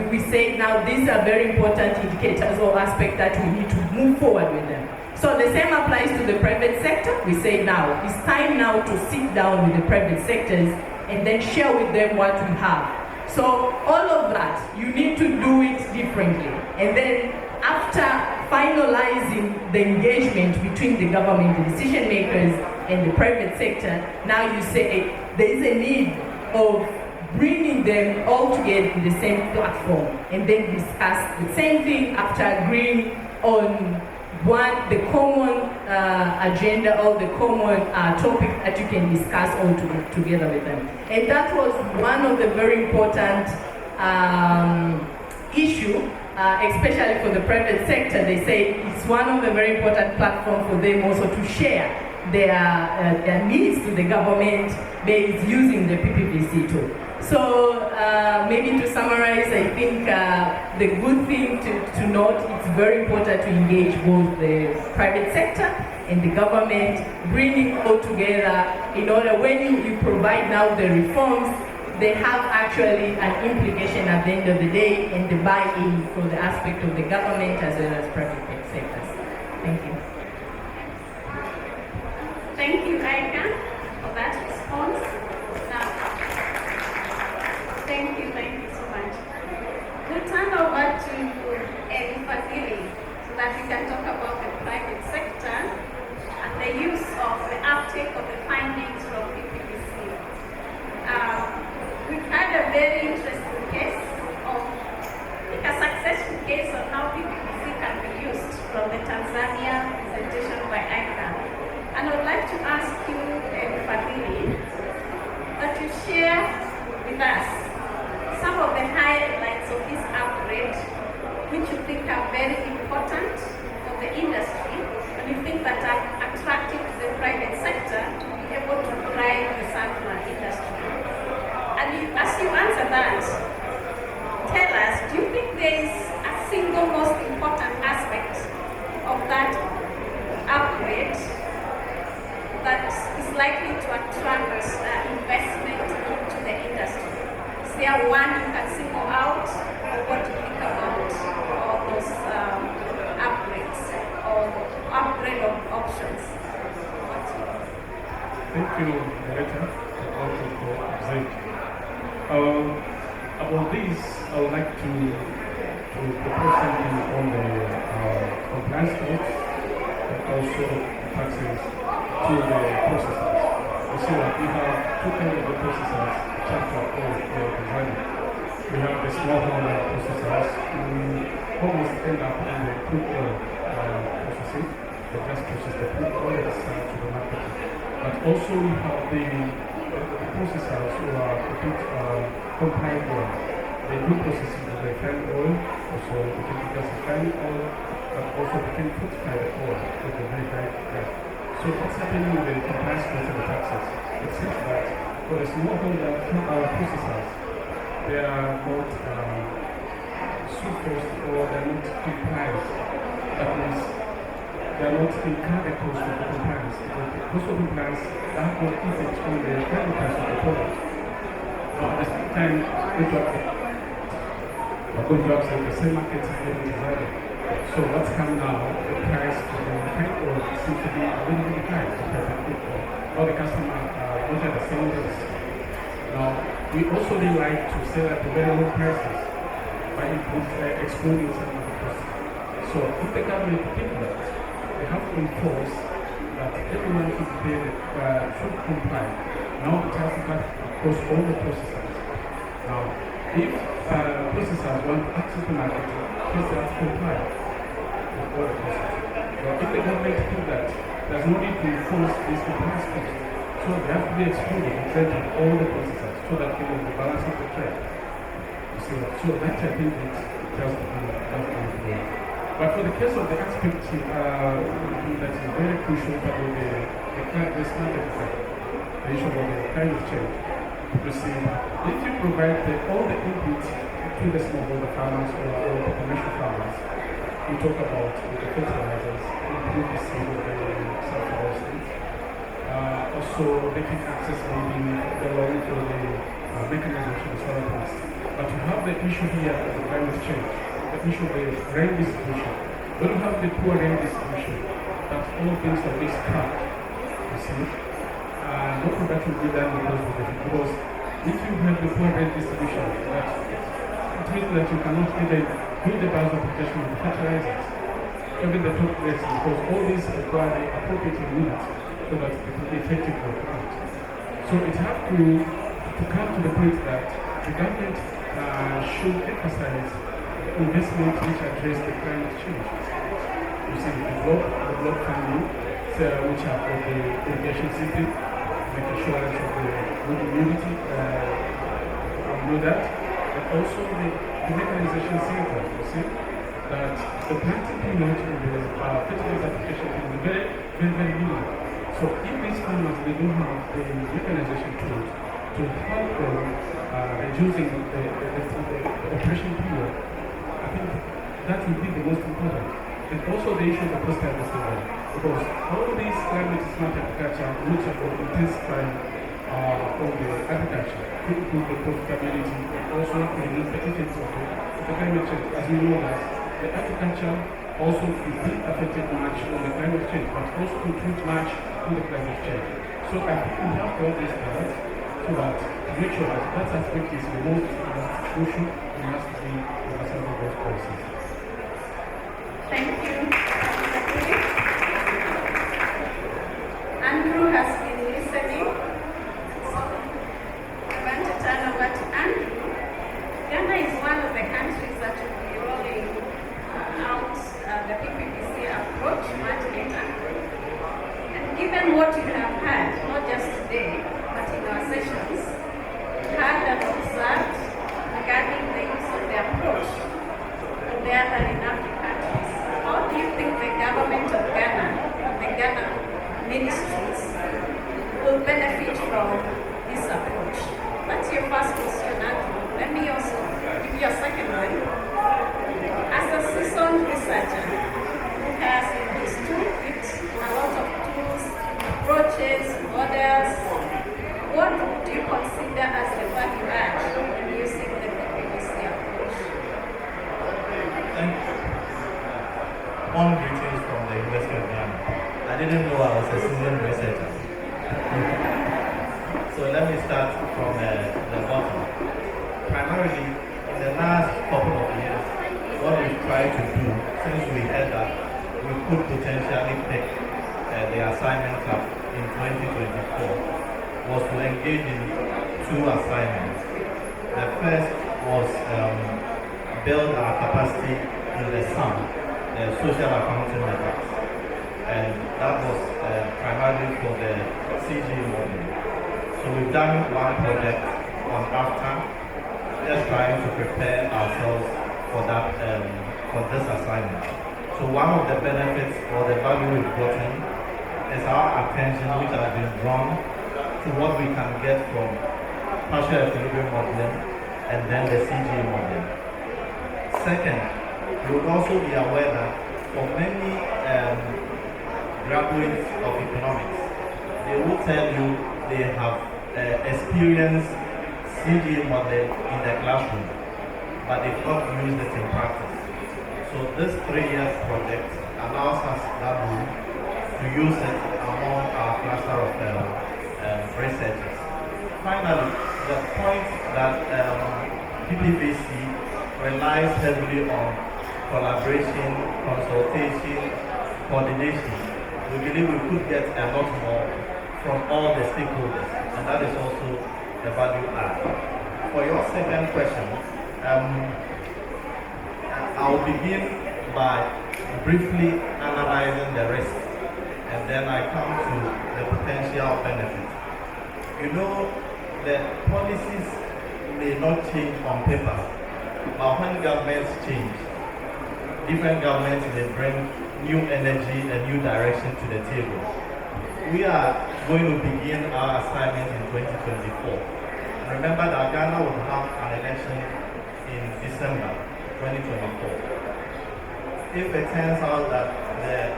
we say now these are very important indicators or aspects that we need to move forward with them. So the same applies to the private sector. We say now, it's time now to sit down with the private sectors and then share with them what we have. So all of that, you need to do it differently. And then after finalizing the engagement between the government, the decision makers, and the private sector, now you say there is a need of bringing them all together in the same platform and then discuss the same thing after agreeing on the common agenda or the common topic that you can discuss all together with them. And that was one of the very important issue especially for the private sector, they say it's one of the very important platforms for them also to share their needs to the government based using the PPVC tool. So maybe to summarize, I think the good thing to note, it's very important to engage both the private sector and the government, bringing all together in order when you provide now the reforms, they have actually an implication at the end of the day and the buy-in from the aspect of the government as well as private sectors. Thank you. Thank you, Aika, for that response. Now, thank you so much. We'll turn over to Edi Fadhili so that we can talk about the private sector and the use of the uptake of the findings from PPPC. We've had a very interesting case of, I think, a successful case on how PPPC can be used from the Tanzania presentation by Aika. And I would like to ask you, Fadhili, that you share with us some of the highlights of this upgrade, which you think are very important for the industry, and you think that are attractive to the private sector to be able to drive the circular industry. And as you answer that, tell us, do you think there is a single most important aspect of that upgrade that is likely to attract investment into the industry? Is there one you can single out, or what do you think about all those upgrades or upgrade of options? Thank you, Director, for presenting. About this, I would like to propose something on the compliance codes and also taxes to the processors. You see that we have two kinds of processors, chapter of the design. We have the smallholder processors who almost end up in the crude oil processing. They just process the crude oil and sell to the market. But also we have the processors who are a bit compliant oil. They do processing of the refined oil, also they can gasified oil, but also they can fortify the oil with a very high grade. So what's happening with the compliance codes and the taxes? It seems that for the smallholder processors, they are not supposed or they are not compliant. That means they are not incurring the cost of the compliance. Because the cost of compliance has no effect on the final price of the product. Now at the same time, we're going to accept the same market is getting decided. So what's come now, the price for the refined oil seems to be a little bit high compared to crude oil. All the customers don't have the same rates. Now, we also really like to sell at very low prices by excluding some of the costs. So if the government thinks that, they have to enforce that everyone should comply. Now it has to cut across all the processors. Now, if processors want to access the market, first they have to comply with all the processors. But if the government thinks that, there's no need to enforce this compliance cost. So they have to be excluded and sent to all the processors so that they will balance out the trade. You see, so that I think is just good. But for the case of the aspect that is very crucial for the smart effect, the issue of the climate change, you see, if you provide all the inputs to the smallholder farmers or the commercial farmers, we talk about the fertilizers, improve the seed of the sunflower seeds. Also, they can access maybe the loan for the mechanization of solar plants. But you have the issue here of the climate change, the issue of the rain distribution. When you have the poor rain distribution, that all things are being scrapped, you see. No production will be done because if you have the poor rain distribution, it means that you cannot even do the bioprotection of the fertilizers, even the top rates, because all these require the appropriate units so that it will be effective for the plant. So it has to come to the point that the government should emphasize investment which address the climate change. You see, the block funding, which are for the irrigation system, make assurance of the good immunity, do that. The and also the mechanization center. You see that the planting period in the fertilizer application is very, very, very minimal. So if these farmers they don't have the mechanization tools to help them reducing the operation period, I think that will be the most important. And also the issue of the post-harvest level, because all these climate smart agriculture looks at the intensify of the agriculture to improve the profitability and also to reduce the effects of the climate change. As we know that the agriculture also is being affected much on the climate change, but also contributes much on the climate change. So I think we have to all these plans so that to make sure that that aspect is the most crucial and has to be the center of those policies. Thank you. Andrew has been listening. I want to turn over to Andrew. Ghana is one of the countries that will be rolling out the PPPC approach much later. And given what you have heard, not just today, but in our sessions, heard and observed regarding the use of the approach in the other in Africa countries, how do you think the government of Ghana, the Ghana ministries, will benefit from this approach? That's your first question, Andrew. Let me also give you a second one. As a seasoned researcher who has in his toolkit a lot of tools, approaches, models, what do you consider as the value add in using the PPPC approach? Thank you. One greetings from the University of Ghana. I didn't know I was a seasoned researcher. So let me start from the bottom. Primarily, in the last couple of years, what we've tried to do, since we heard that we could potentially pick the assignment up in 2024, was to engage in two assignments. The first was build our capacity in the SAM, the social accounting methods. And that was primarily for the CG model. So we've done one project on AFTA, just trying to prepare ourselves for that, for this assignment. So one of the benefits or the value we've gotten is our attention, which has been drawn to what we can get from partial equilibrium modeling and then the CG modeling. Second, you would also be aware that for many graduates of economics, they will tell you they have experienced CGA model in the classroom, but they've not used it in practice. So this 3-year project allows us that room to use it among our cluster of researchers. Finally, the point that PPPC relies heavily on collaboration, consultation, coordination. We believe we could get a lot more from all the stakeholders, and that is also the value add. For your second question, I'll begin by briefly analyzing the risk, and then I come to the potential benefits. You know, the policies may not change on paper, but when governments change, different governments may bring new energy and new direction to the table. We are going to begin our assignment in 2024. Remember that Ghana will have an election in December 2024. If it turns out that the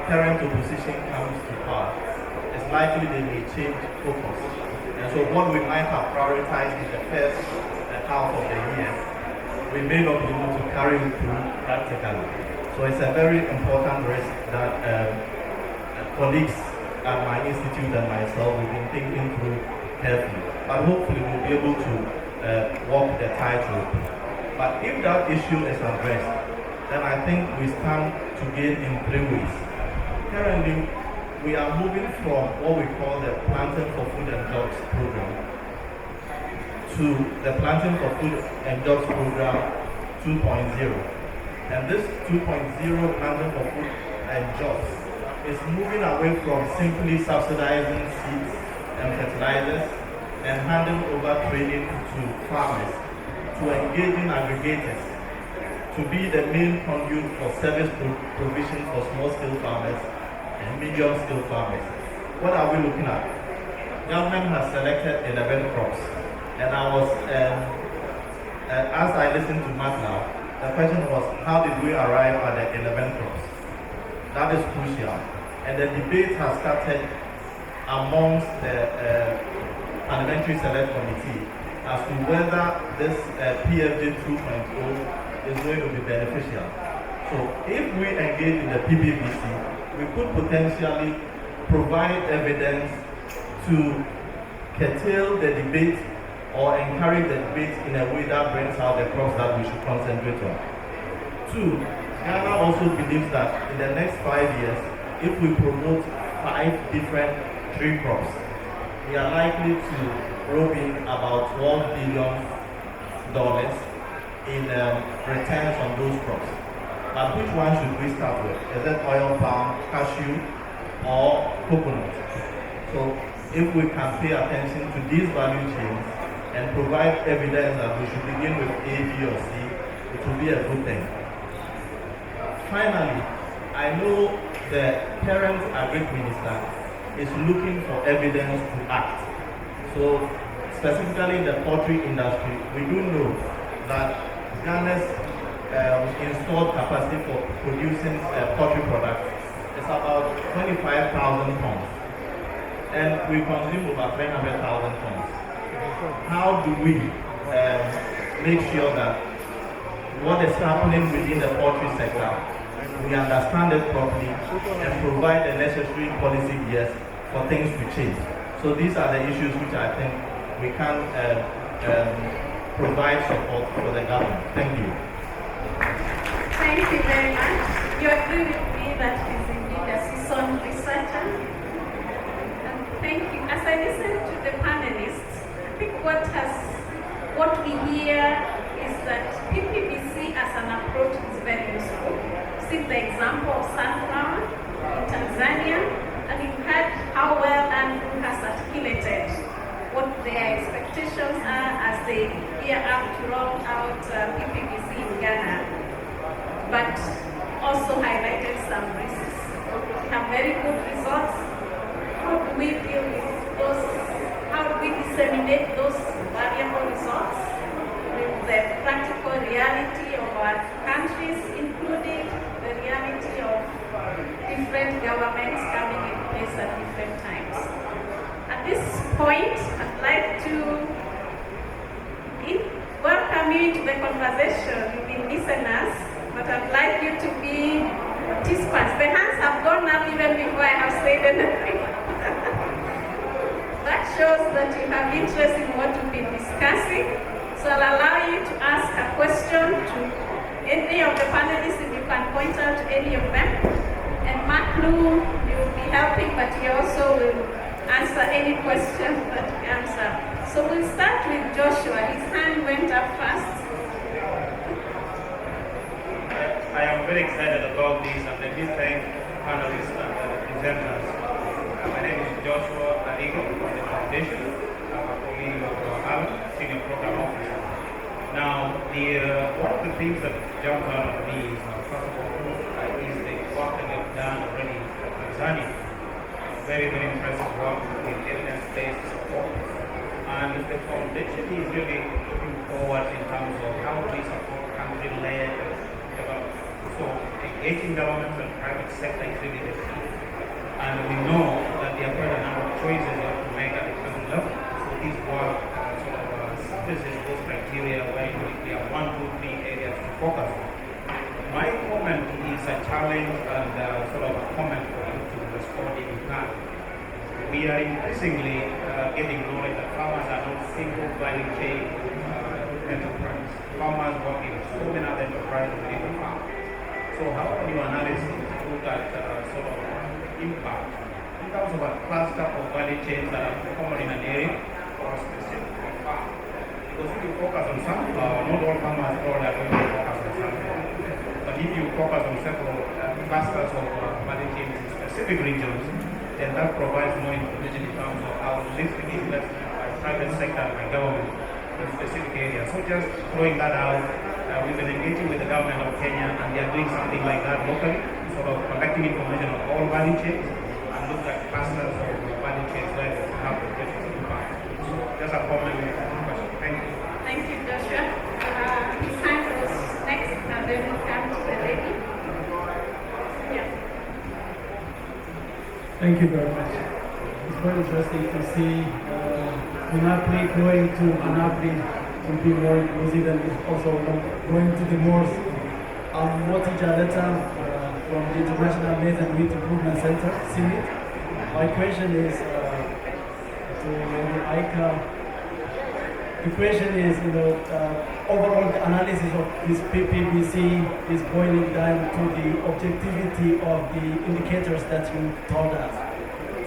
current opposition comes to power, it's likely they may change focus. And so what we might have prioritized in the first half of the year, we may not be able to carry it through practically. So it's a very important risk that colleagues at my institute and myself we've been thinking through carefully. But hopefully we'll be able to walk the tightrope. But if that issue is addressed, then I think we stand to gain in 3 ways. Currently, we are moving from what we call the Planting for Food and Jobs program to the Planting for Food and Jobs program 2.0. And this 2.0 Planting for Food and Jobs is moving away from simply subsidizing seeds and fertilizers and handing over training to farmers to engaging aggregators to be the main conduit for service provision for small-scale farmers and medium-scale farmers. What are we looking at? Government has selected 11 crops, and I was, as I listened to Matt now, the question was, how did we arrive at the 11 crops? That is crucial, and the debate has started amongst the Parliamentary Select Committee as to whether this PFJ 2.0 is going to be beneficial. So if we engage in the PPBC, we could potentially provide evidence to curtail the debate or encourage the debate in a way that brings out the crops that we should concentrate on. Two, Ghana also believes that in the next 5 years, if we promote 5 different tree crops, we are likely to rope in about $12 billion in returns on those crops. But which one should we start with? Is it oil palm, cashew, or coconut? So if we can pay attention to these value chains and provide evidence that we should begin with A, B, or C, it will be a good thing. Finally, I know the current agri minister is looking for evidence to act. So specifically in the poultry industry, we do know that Ghana's installed capacity for producing poultry products is about 25,000 tons, and we consume over 300,000 tons. How do we make sure that what is happening within the poultry sector, we understand it properly and provide the necessary policy gears for things to change? So these are the issues which I think we can provide support for the government. Thank you. Thank you very much. You agree with me that he's indeed a seasoned researcher. And thank you. As I listen to the panelists, I think what we hear is that PPBC as an approach is very useful. See the example of sunflower in Tanzania, and you've heard how well Andrew has articulated what their expectations are as they gear up to roll out PPBC in Ghana, but also highlighted some risks. We have very good results. How do we deal with those? How do we disseminate those variable results with the practical reality of our countries, including the reality of different governments coming in place at different times? At this point, I'd like to welcome you to the conversation. You've been listeners, but I'd like you to be participants. The hands have gone up even before I have said anything. That shows that you have interest in what we've been discussing. So I'll allow you to ask a question to any of the panelists if you can point out to any of them. And Mark Lou, you will be helping, but he also will answer any question that comes up. So we'll start with Joshua. His hand went up first. I am very excited about this, and let me thank panelists and presenters. My name is Joshua Arigo from the Foundation. I'm a colleague of Alan, Senior Program Officer. Now, one of the things that jumped out at me is, first of all, is the work that they've done already in Tanzania. Very, very impressive work with evidence-based support. And the foundation is really looking forward in terms of how we support country-led development. So engaging government and private sector is really the key. And we know that there are quite a number of choices you have to make at the country level. So this work surfaces those criteria where there are 1, 2, 3 areas to focus on. My comment is a challenge and sort of a comment for you to respond if you can. We are increasingly getting knowledge that farmers are not single value chain enterprise. Farmers work in so many other enterprises within the farm. So how can your analysis look at sort of impact in terms of a cluster of value chains that are common in an area or a specific farm? Because if you focus on sunflower, not all farmers are going to focus on sunflower. But if you focus on several clusters of value chains in specific regions, then that provides more information in terms of how lifting investment by private sector and by government in specific areas. So just throwing that out, we've been engaging with the government of Kenya, and they are doing something like that locally, sort of collecting information on all value chains and look at clusters of value chains where they have the greatest impact. Just a comment on the question. Thank you. Thank you, Joshua. Miss Santos next, and then we'll come to the lady. Yeah. Thank you very much. It's very interesting to see Monopoly going to Monopoly to be more inclusive and also going to the more multi-data from the International Maize and Wheat Improvement Center, CIMIT. My question is to maybe Aika. The question is, overall the analysis of this PPBC is boiling down to the objectivity of the indicators that you told us.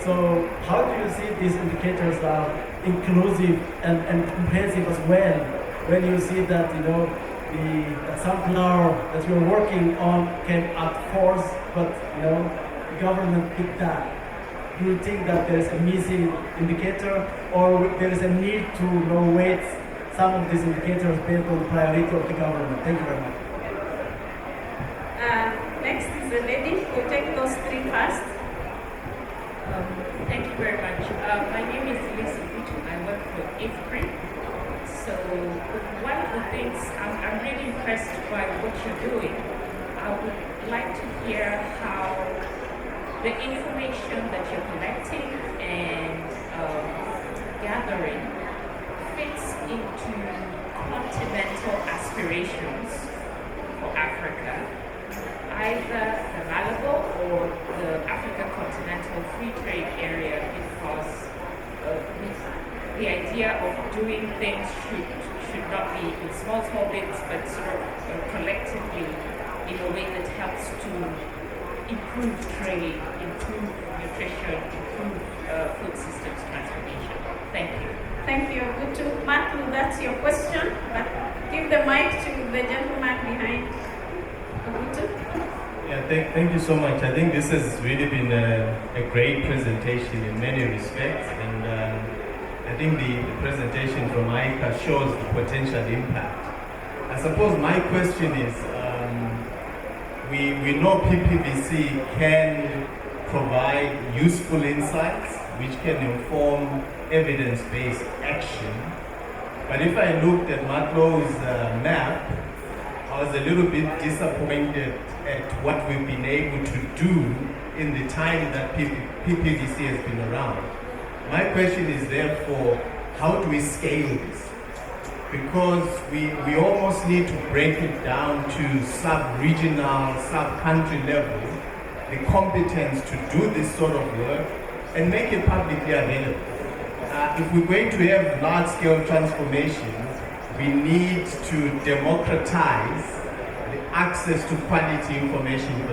So how do you see these indicators are inclusive and comprehensive as well when you see that, the sunflower that you're working on can add force, but, the government picked that? Do you think that there's a missing indicator, or there is a need to weight some of these indicators based on the priority of the government? Thank you very much. Next is the lady. We'll take those three first. Thank you very much. My name is Lisa Kutu. I work for IFPRI. So one of the things, I'm really impressed by what you're doing. I would like to hear how the information that you're collecting and gathering fits into continental aspirations for Africa, either the Malabo or the African Continental Free Trade Area, because the idea of doing things should not be in small bits, but sort of collectively in a way that helps to improve trade, improve nutrition, improve food systems transformation. Thank you. Thank you, Gutu. Matthew, that's your question, but give the mic to the gentleman behind Gutu. Yeah, thank you so much. I think this has really been a great presentation in many respects, and I think the presentation from Aika shows the potential impact. I suppose my question is, we know PPVC can provide useful insights which can inform evidence-based action, but if I looked at Matlow's map, I was a little bit disappointed at what we've been able to do in the time that PPVC has been around. My question is therefore, how do we scale this? Because we almost need to break it down to sub-regional, sub-country level, the competence to do this sort of work and make it publicly available. If we're going to have large-scale transformations, we need to democratize the access to quality information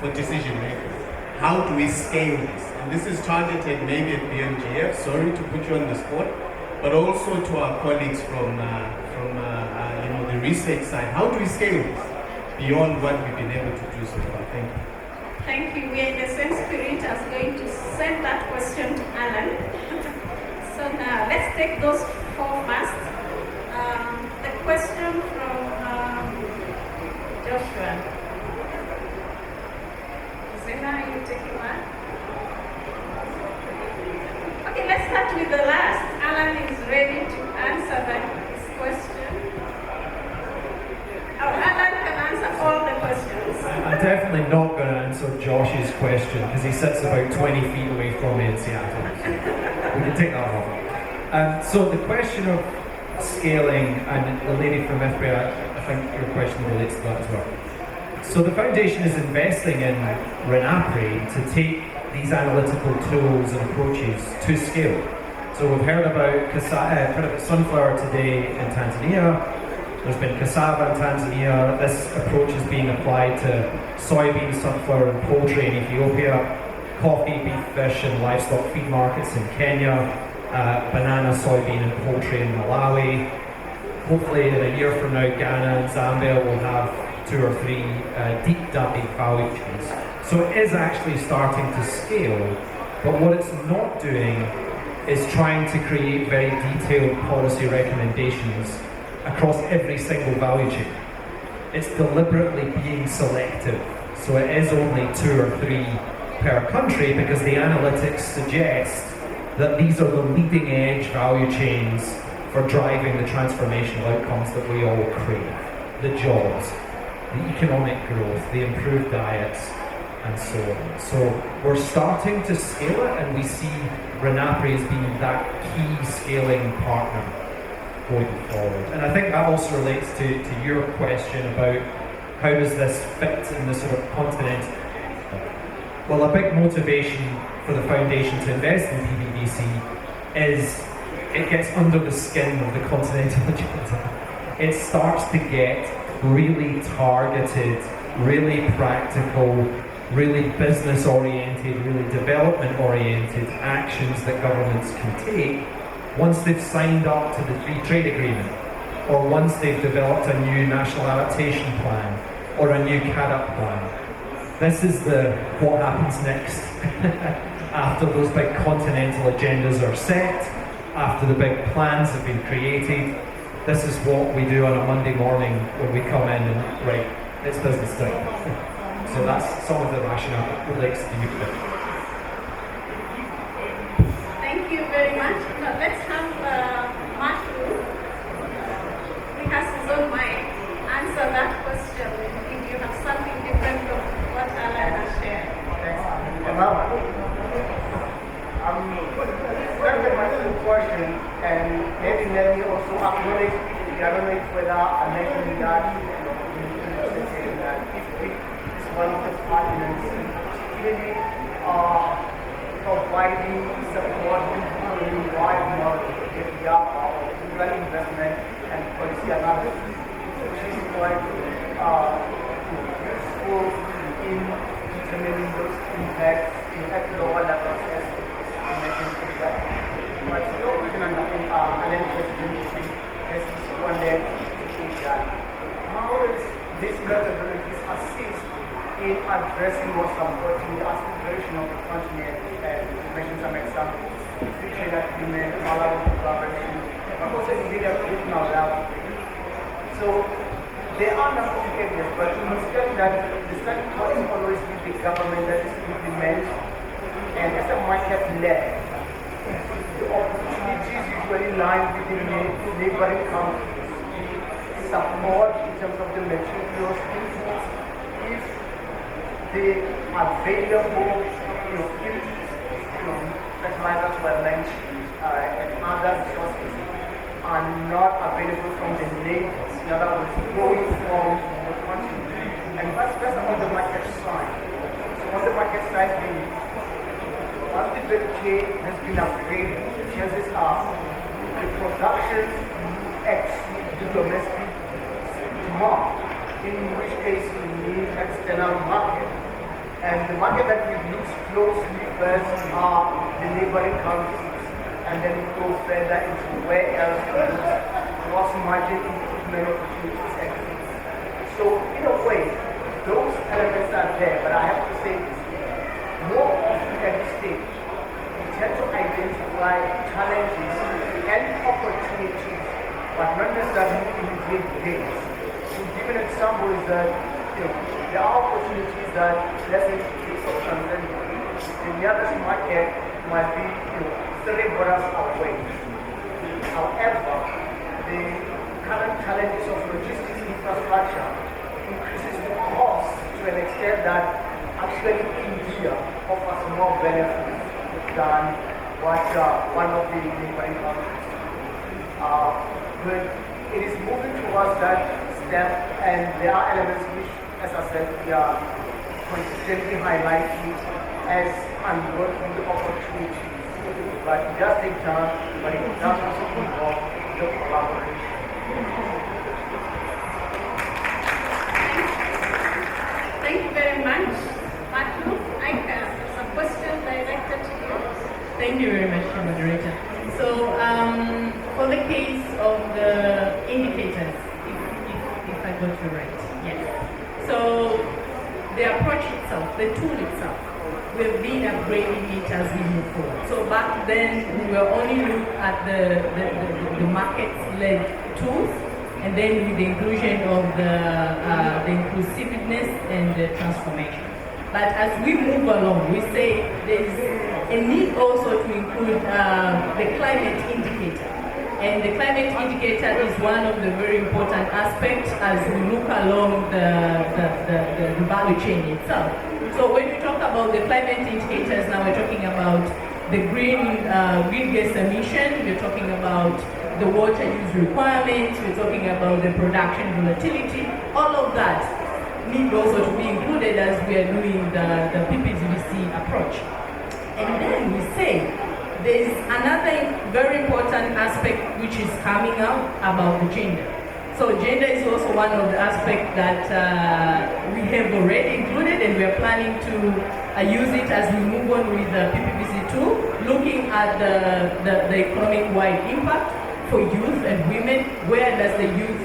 for decision makers. How do we scale this? And this is targeted maybe at BMGF, sorry to put you on the spot, but also to our colleagues from the research side. How do we scale this beyond what we've been able to do so far? Thank you. Thank you. We are in the same spirit as going to send that question to Alan. So now let's take those four first. The question from Joshua. Zena, are you taking one? Okay, let's start with the last. Alan is ready to answer this question. Oh, Alan can answer all the questions. I'm definitely not going to answer Josh's question because he sits about 20 feet away from me in Seattle. So we can take that off. So the question of scaling, and the lady from IFPRI, I think your question relates to that as well. So the foundation is investing in RENAPRI to take these analytical tools and approaches to scale. So we've heard about sunflower today in Tanzania. There's been cassava in Tanzania. This approach is being applied to soybean, sunflower, and poultry in Ethiopia, coffee, beef, fish, and livestock feed markets in Kenya, banana, soybean, and poultry in Malawi. Hopefully, in a year from now, Ghana and Zambia will have 2 or 3 deep dive value chains. So it is actually starting to scale, but what it's not doing is trying to create very detailed policy recommendations across every single value chain. It's deliberately being selective, so it is only 2 or 3 per country because the analytics suggest that these are the leading edge value chains for driving the transformational outcomes that we all crave. The jobs, the economic growth, the improved diets, and so on. So we're starting to scale it, and we see RENAPRI as being that key scaling partner going forward. And I think that also relates to your question about how does this fit in the sort of continent. Well, a big motivation for the foundation to invest in PBBC is it gets under the skin of the continental agenda. It starts to get really targeted, really practical, really business-oriented, really development-oriented actions that governments can take once they've signed up to the Free Trade Agreement, or once they've developed a new National Adaptation Plan, or a new CADAP plan. This is what happens next after those big continental agendas are set, after the big plans have been created. This is what we do on a Monday morning when we come in and, right, it's business time. So that's some of the rationale that relates to you. Thank you very much. Now let's have Matthew. He has his own mind. Answer that question if you have something different from what Alan has shared. That's a massive question, and maybe let me also acknowledge, I don't know if whether I mentioned that, that if it's one of the partners really providing support to the wide model of rural investment and policy analysis, which is quite useful in determining those impacts at lower levels as mentioned. But the origin and Alan question has responded to that. How does this methodologies assist in addressing or supporting the aspiration of the continent? And you mentioned some examples: free trade agreement, Malawi collaboration, but also the area of regional level. So there are a number of areas, but we must tell that the starting point is always with the government that is implemented, and as a market-led, the opportunities usually lie within the neighboring countries. Support in terms of the materials inputs, if they are available, fertilizers were mentioned, and other resources are not available from the neighbors. In other words, going from the country. And that's on the market side. So on the market side, once the chain has been upgraded, chances are the production exceeds the domestic demand, in which case we need external market. And the market that we look closely first are the neighboring countries, and then we go further into where else cross margin improvement opportunities exist. So in a way, those elements are there, but I have to say this. More often at this stage, we tend to identify challenges and opportunities, but not necessarily immediate gains. To give an example is that there are opportunities that, let's say, in the case of Tanzania, the nearest market might be 3 borders away. However, the current challenges of logistics infrastructure increases the cost to an extent that actually India offers more benefits than what one of the neighboring countries. But it is moving towards that step, and there are elements which, as I said, we are consistently highlighting as unworking opportunities. But it does take time, but it does also involve the collaboration. Thank you very much. Matthew, I have some questions directed to you. Thank you very much, moderator. So, for the case of the indicators, if I got you right, yes. So, the approach itself, the tool itself, we've been upgrading it as we move forward. So back then, we were only looking at the market-led tools, and then with the inclusion of the inclusiveness and the transformation. But as we move along, we say there's a need also to include the climate indicator. And the climate indicator is one of the very important aspects as we look along the value chain itself. So when we talk about the climate indicators, now we're talking about the green gas emission, we're talking about the water use requirements, we're talking about the production volatility, all of that need also to be included as we are doing the PPGVC approach. And then we say there's another very important aspect which is coming out about the gender. So gender is also one of the aspects that we have already included, and we are planning to use it as we move on with the PPVC2, looking at the economic-wide impact for youth and women. Where does the youth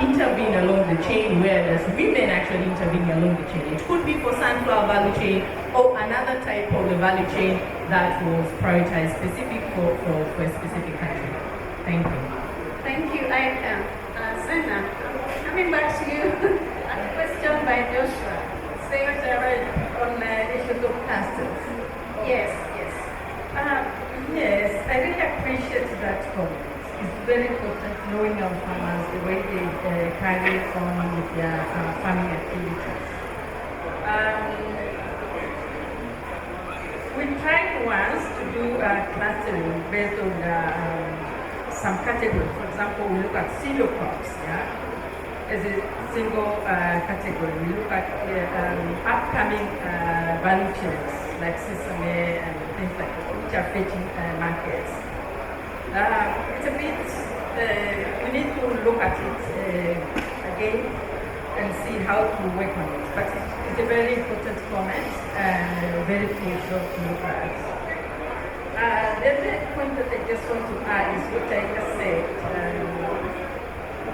intervene along the chain? Where does women actually intervene along the chain? It could be for sunflower value chain or another type of the value chain that was prioritized specific for a specific country. Thank you. Thank you. Zena, coming back to you, a question by Joshua. Secretary on issues of clusters. Yes. Yes, I really appreciate that comment. It's very important knowing our farmers, the way they carry on with their farming activities. We tried once to do clustering based on some categories. For example, we look at silo crops, as a single category. We look at upcoming value chains like sesame and things like that, which are fetching markets. It's a bit, we need to look at it again and see how to work on it. But it's a very important comment and very crucial to look at. The other point that I just want to add is what I just said,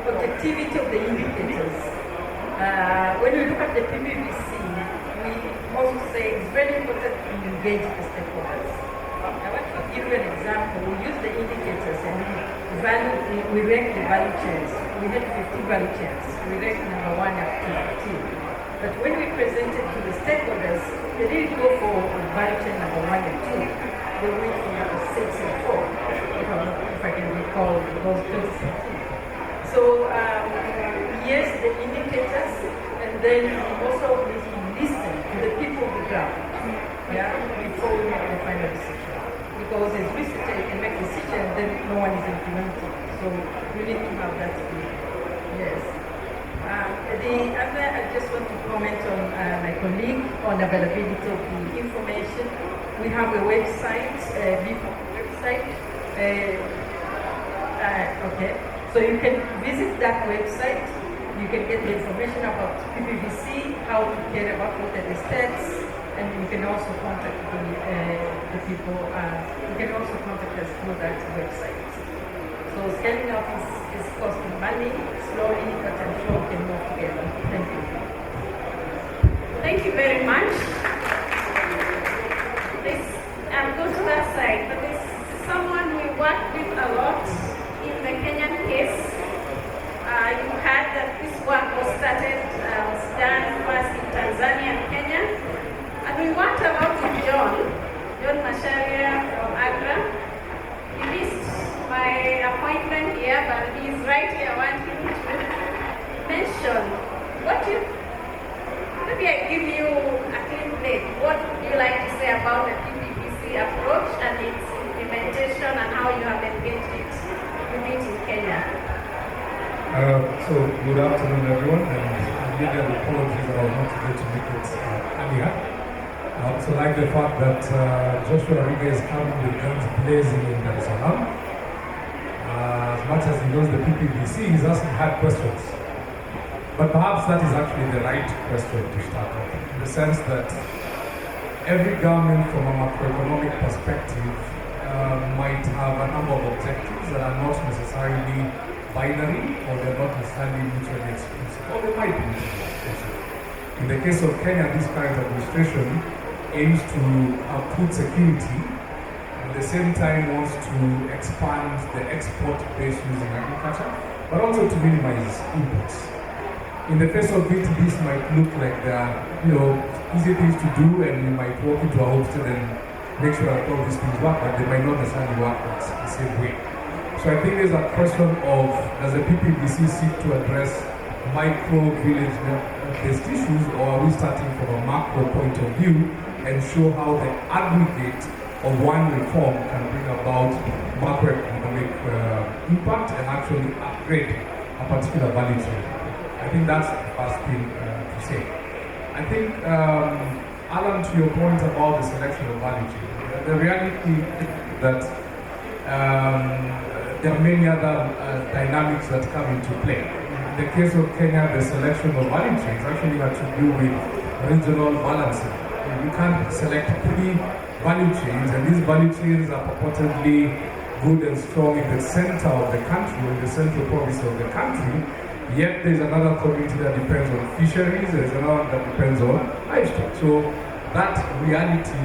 objectivity of the indicators. When we look at the PPVC, we also say it's very important to engage the stakeholders. I want to give you an example. We use the indicators and we rank the value chains. We had 50 value chains. We ranked number 1 up to 15. But when we presented to the stakeholders, they didn't go for value chain number 1 and 2. They went for number 6 and 4, if I can recall, those 2016. So yes, the indicators, and then also we listen to the people on the ground, before we make the final decision. Because as researchers, you can make decisions, then no one is implementing. So we need to have that view. Yes. The other, I just want to comment on my colleague on availability of the information. We have a website, website. Okay. So you can visit that website. You can get the information about PPVC, how to care about what are the steps, and you can also contact the people. You can also contact us through that website. So scaling up is costing money, slowly, but I'm sure we can move together. Thank you. Thank you very much. I'll go to that side, but this is someone we work with a lot in the Kenyan case. You heard that this work was done first in Tanzania and Kenya. And we worked a lot with John Masharia from Agra. He missed my appointment here, but he's right here. I want him to mention maybe I give you a clean plate. What would you like to say about the PPVC approach and its implementation and how you have engaged it in Kenya? So good afternoon, everyone, and legal apologies that I was not able to make it earlier. I also like the fact that Joshua Rodriguez come with guns blazing in Dar es Salaam. As much as he knows the PPVC, he's asking hard questions. But perhaps that is actually the right question to start with, in the sense that every government from a macroeconomic perspective might have a number of objectives that are not necessarily binary, or they're not necessarily mutually exclusive, or they might be mutually exclusive. In the case of Kenya, this current administration aims to have food security, at the same time wants to expand the export base using agriculture, but also to minimize imports. In the face of it, this might look like there are, easy things to do, and you might walk into a homestead and make sure that all these things work, but they might not necessarily work the same way. So I think there's a question of, does the PPBC seek to address micro village based issues, or are we starting from a macro point of view and show how the aggregate of one reform can bring about macroeconomic impact and actually upgrade a particular value chain? I think that's the first thing to say. I think, Alan, to your point about the selection of value chain, the reality is that there are many other dynamics that come into play. In the case of Kenya, the selection of value chains actually had to do with regional balancing. You can't select 3 value chains, and these value chains are purportedly good and strong in the center of the country, or in the central province of the country, yet there's another community that depends on fisheries, there's another that depends on livestock. So that reality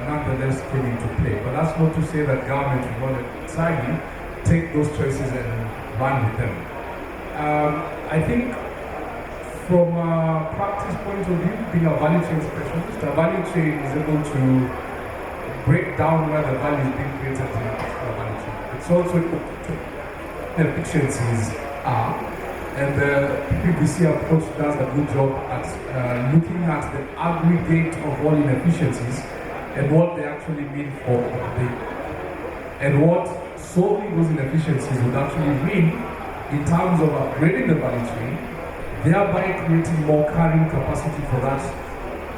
nonetheless came into play. But that's not to say that government will not necessarily take those choices and run with them. I think from a practice point of view, being a value chain specialist, a value chain is able to break down where the value is being created in a particular value chain. It's also able to efficiencies are, and the PPBC approach does a good job at looking at the aggregate of all inefficiencies and what they actually mean for and what solving those inefficiencies would actually mean in terms of upgrading the value chain, thereby creating more carrying capacity for that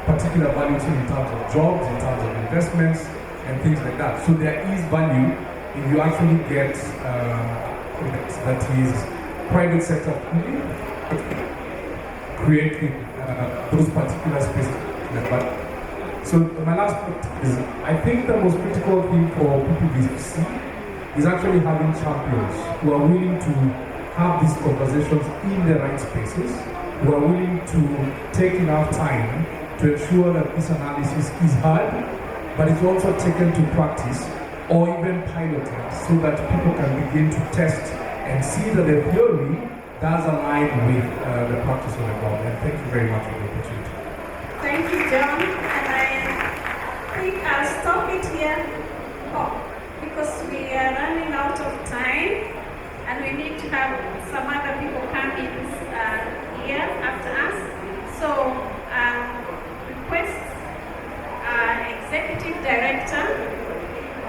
particular value chain in terms of jobs, in terms of investments, and things like that. So there is value if you actually get that is private sector creating those particular spaces. So my last point is, I think the most critical thing for PPBC is actually having champions who are willing to have these conversations in the right spaces, who are willing to take enough time to ensure that this analysis is heard, but it's also taken to practice or even piloted so that people can begin to test and see that the theory does align with the practice on the ground. And thank you very much for the opportunity. Thank you, John. And I think I'll stop it here because we are running out of time and we need to have some other people come in here after us. So, request Executive Director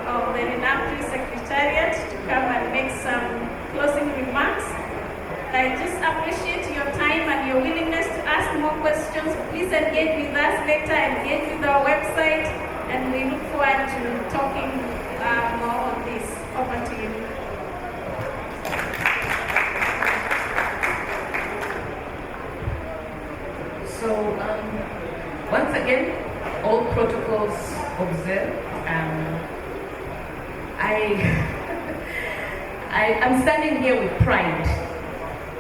of the RENAPRI Secretariat to come and make some closing remarks. I just appreciate your time and your willingness to ask more questions. Please engage with us later, engage with our website, and we look forward to talking more on this. Over to you. So, once again, all protocols observed. I'm standing here with pride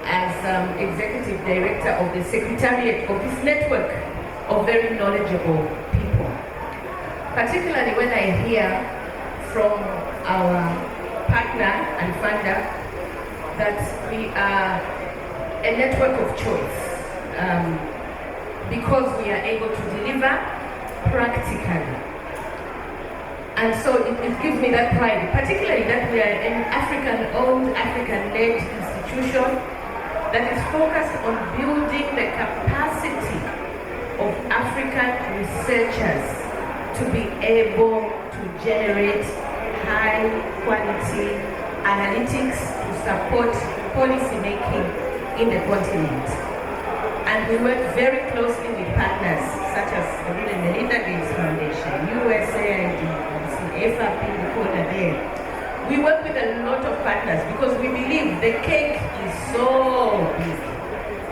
as Executive Director of the Secretariat of this network of very knowledgeable people. Particularly when I hear from our partner and funder that we are a network of choice because we are able to deliver practically. And so it gives me that pride, particularly that we are an African-owned, African-led institution that is focused on building the capacity of African researchers to be able to generate high-quality analytics to support policy making in the continent. And we work very closely with partners such as the Bill and Melinda Gates Foundation, USAID, FRP, the corner there. We work with a lot of partners because we believe the cake is so big.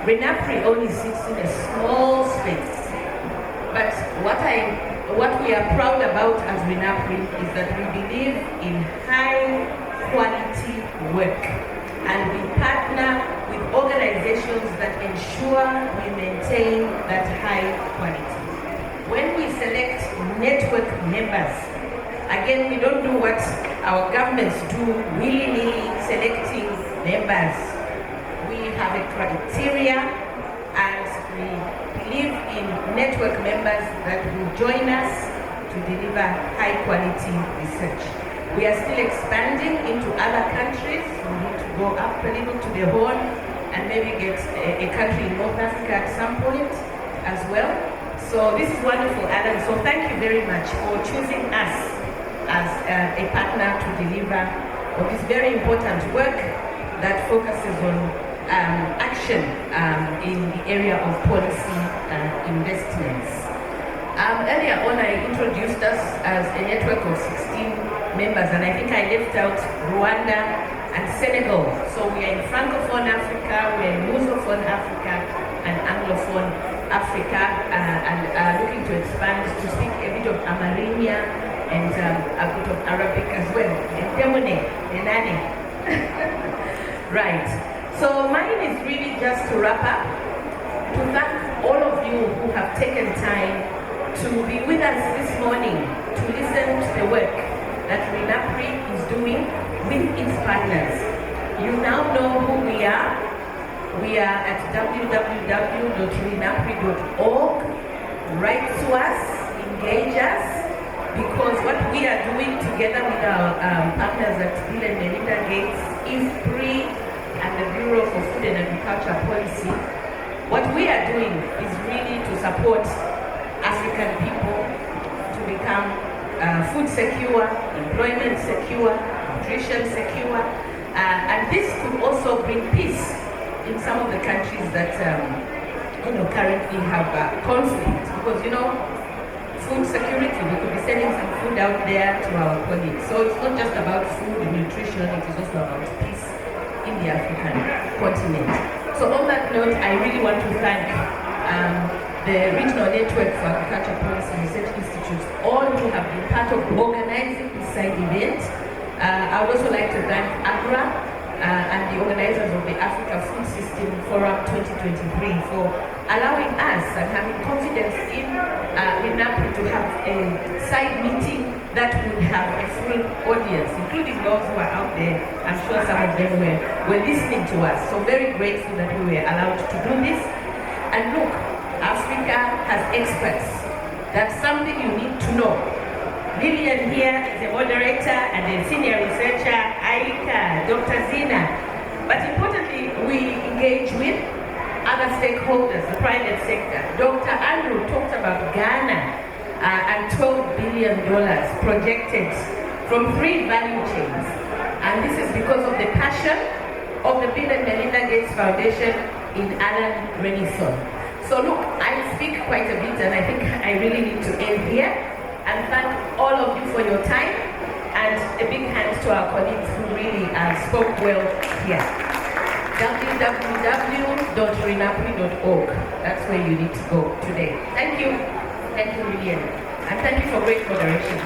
RENAPRI only sits in a small space. But what we are proud about as RENAPRI is that we believe in high quality work. And we partner with organizations that ensure we maintain that high quality. When we select network members. Again, we don't do what our governments do, willy-nilly selecting members. We have a criteria, and we believe in network members that will join us to deliver high-quality research. We are still expanding into other countries. We need to go up a little to the Horn and maybe get a country in North Africa at some point as well. So this is wonderful, Adam. So thank you very much for choosing us as a partner to deliver on this very important work that focuses on action in the area of policy investments. Earlier on, I introduced us as a network of 16 members, and I think I left out Rwanda and Senegal. So we are in Francophone Africa, we are in Lusophone Africa, and Anglophone Africa, and looking to expand to speak a bit of Amharinia and a bit of Arabic as well. And Demone, Nenane. Right. So mine is really just to wrap up, to thank all of you who have taken time to be with us this morning, to listen to the work that RENAPRI is doing with its partners. You now know who we are. We are at www.renapri.org. Write to us, engage us, because what we are doing together with our partners at Bill and Melinda Gates, IFPRI, and the Bureau for Food and Agriculture Policy, what we are doing is really to support African people to become food secure, employment secure, nutrition secure, and this could also bring peace in some of the countries that currently have conflict. Because food security, we could be sending some food out there to our colleagues. So it's not just about food and nutrition; it is also about peace in the African continent. So on that note, I really want to thank the Regional Network for Agriculture Policy Research Institutes, all who have been part of organizing this side event. I would also like to thank AGRA and the organizers of the Africa Food System Forum 2023 for allowing us and having confidence in RENAPRI to have a side meeting that would have a full audience, including those who are out there. I'm sure some of them were listening to us. So very grateful that we were allowed to do this. And look, Africa has experts. That's something you need to know. Lillian here is a moderator and a senior researcher, Aika, Dr. Zina. But importantly, we engage with other stakeholders, the private sector. Dr. Andrew talked about Ghana and $12 billion projected from 3 value chains. And this is because of the passion of the Bill and Melinda Gates Foundation in Alan Renison. So look, I speak quite a bit, and I think I really need to end here and thank all of you for your time, and a big hand to our colleagues who really spoke well here. www.renapri.org. That's where you need to go today. Thank you. Thank you, Lillian. And thank you for great moderation.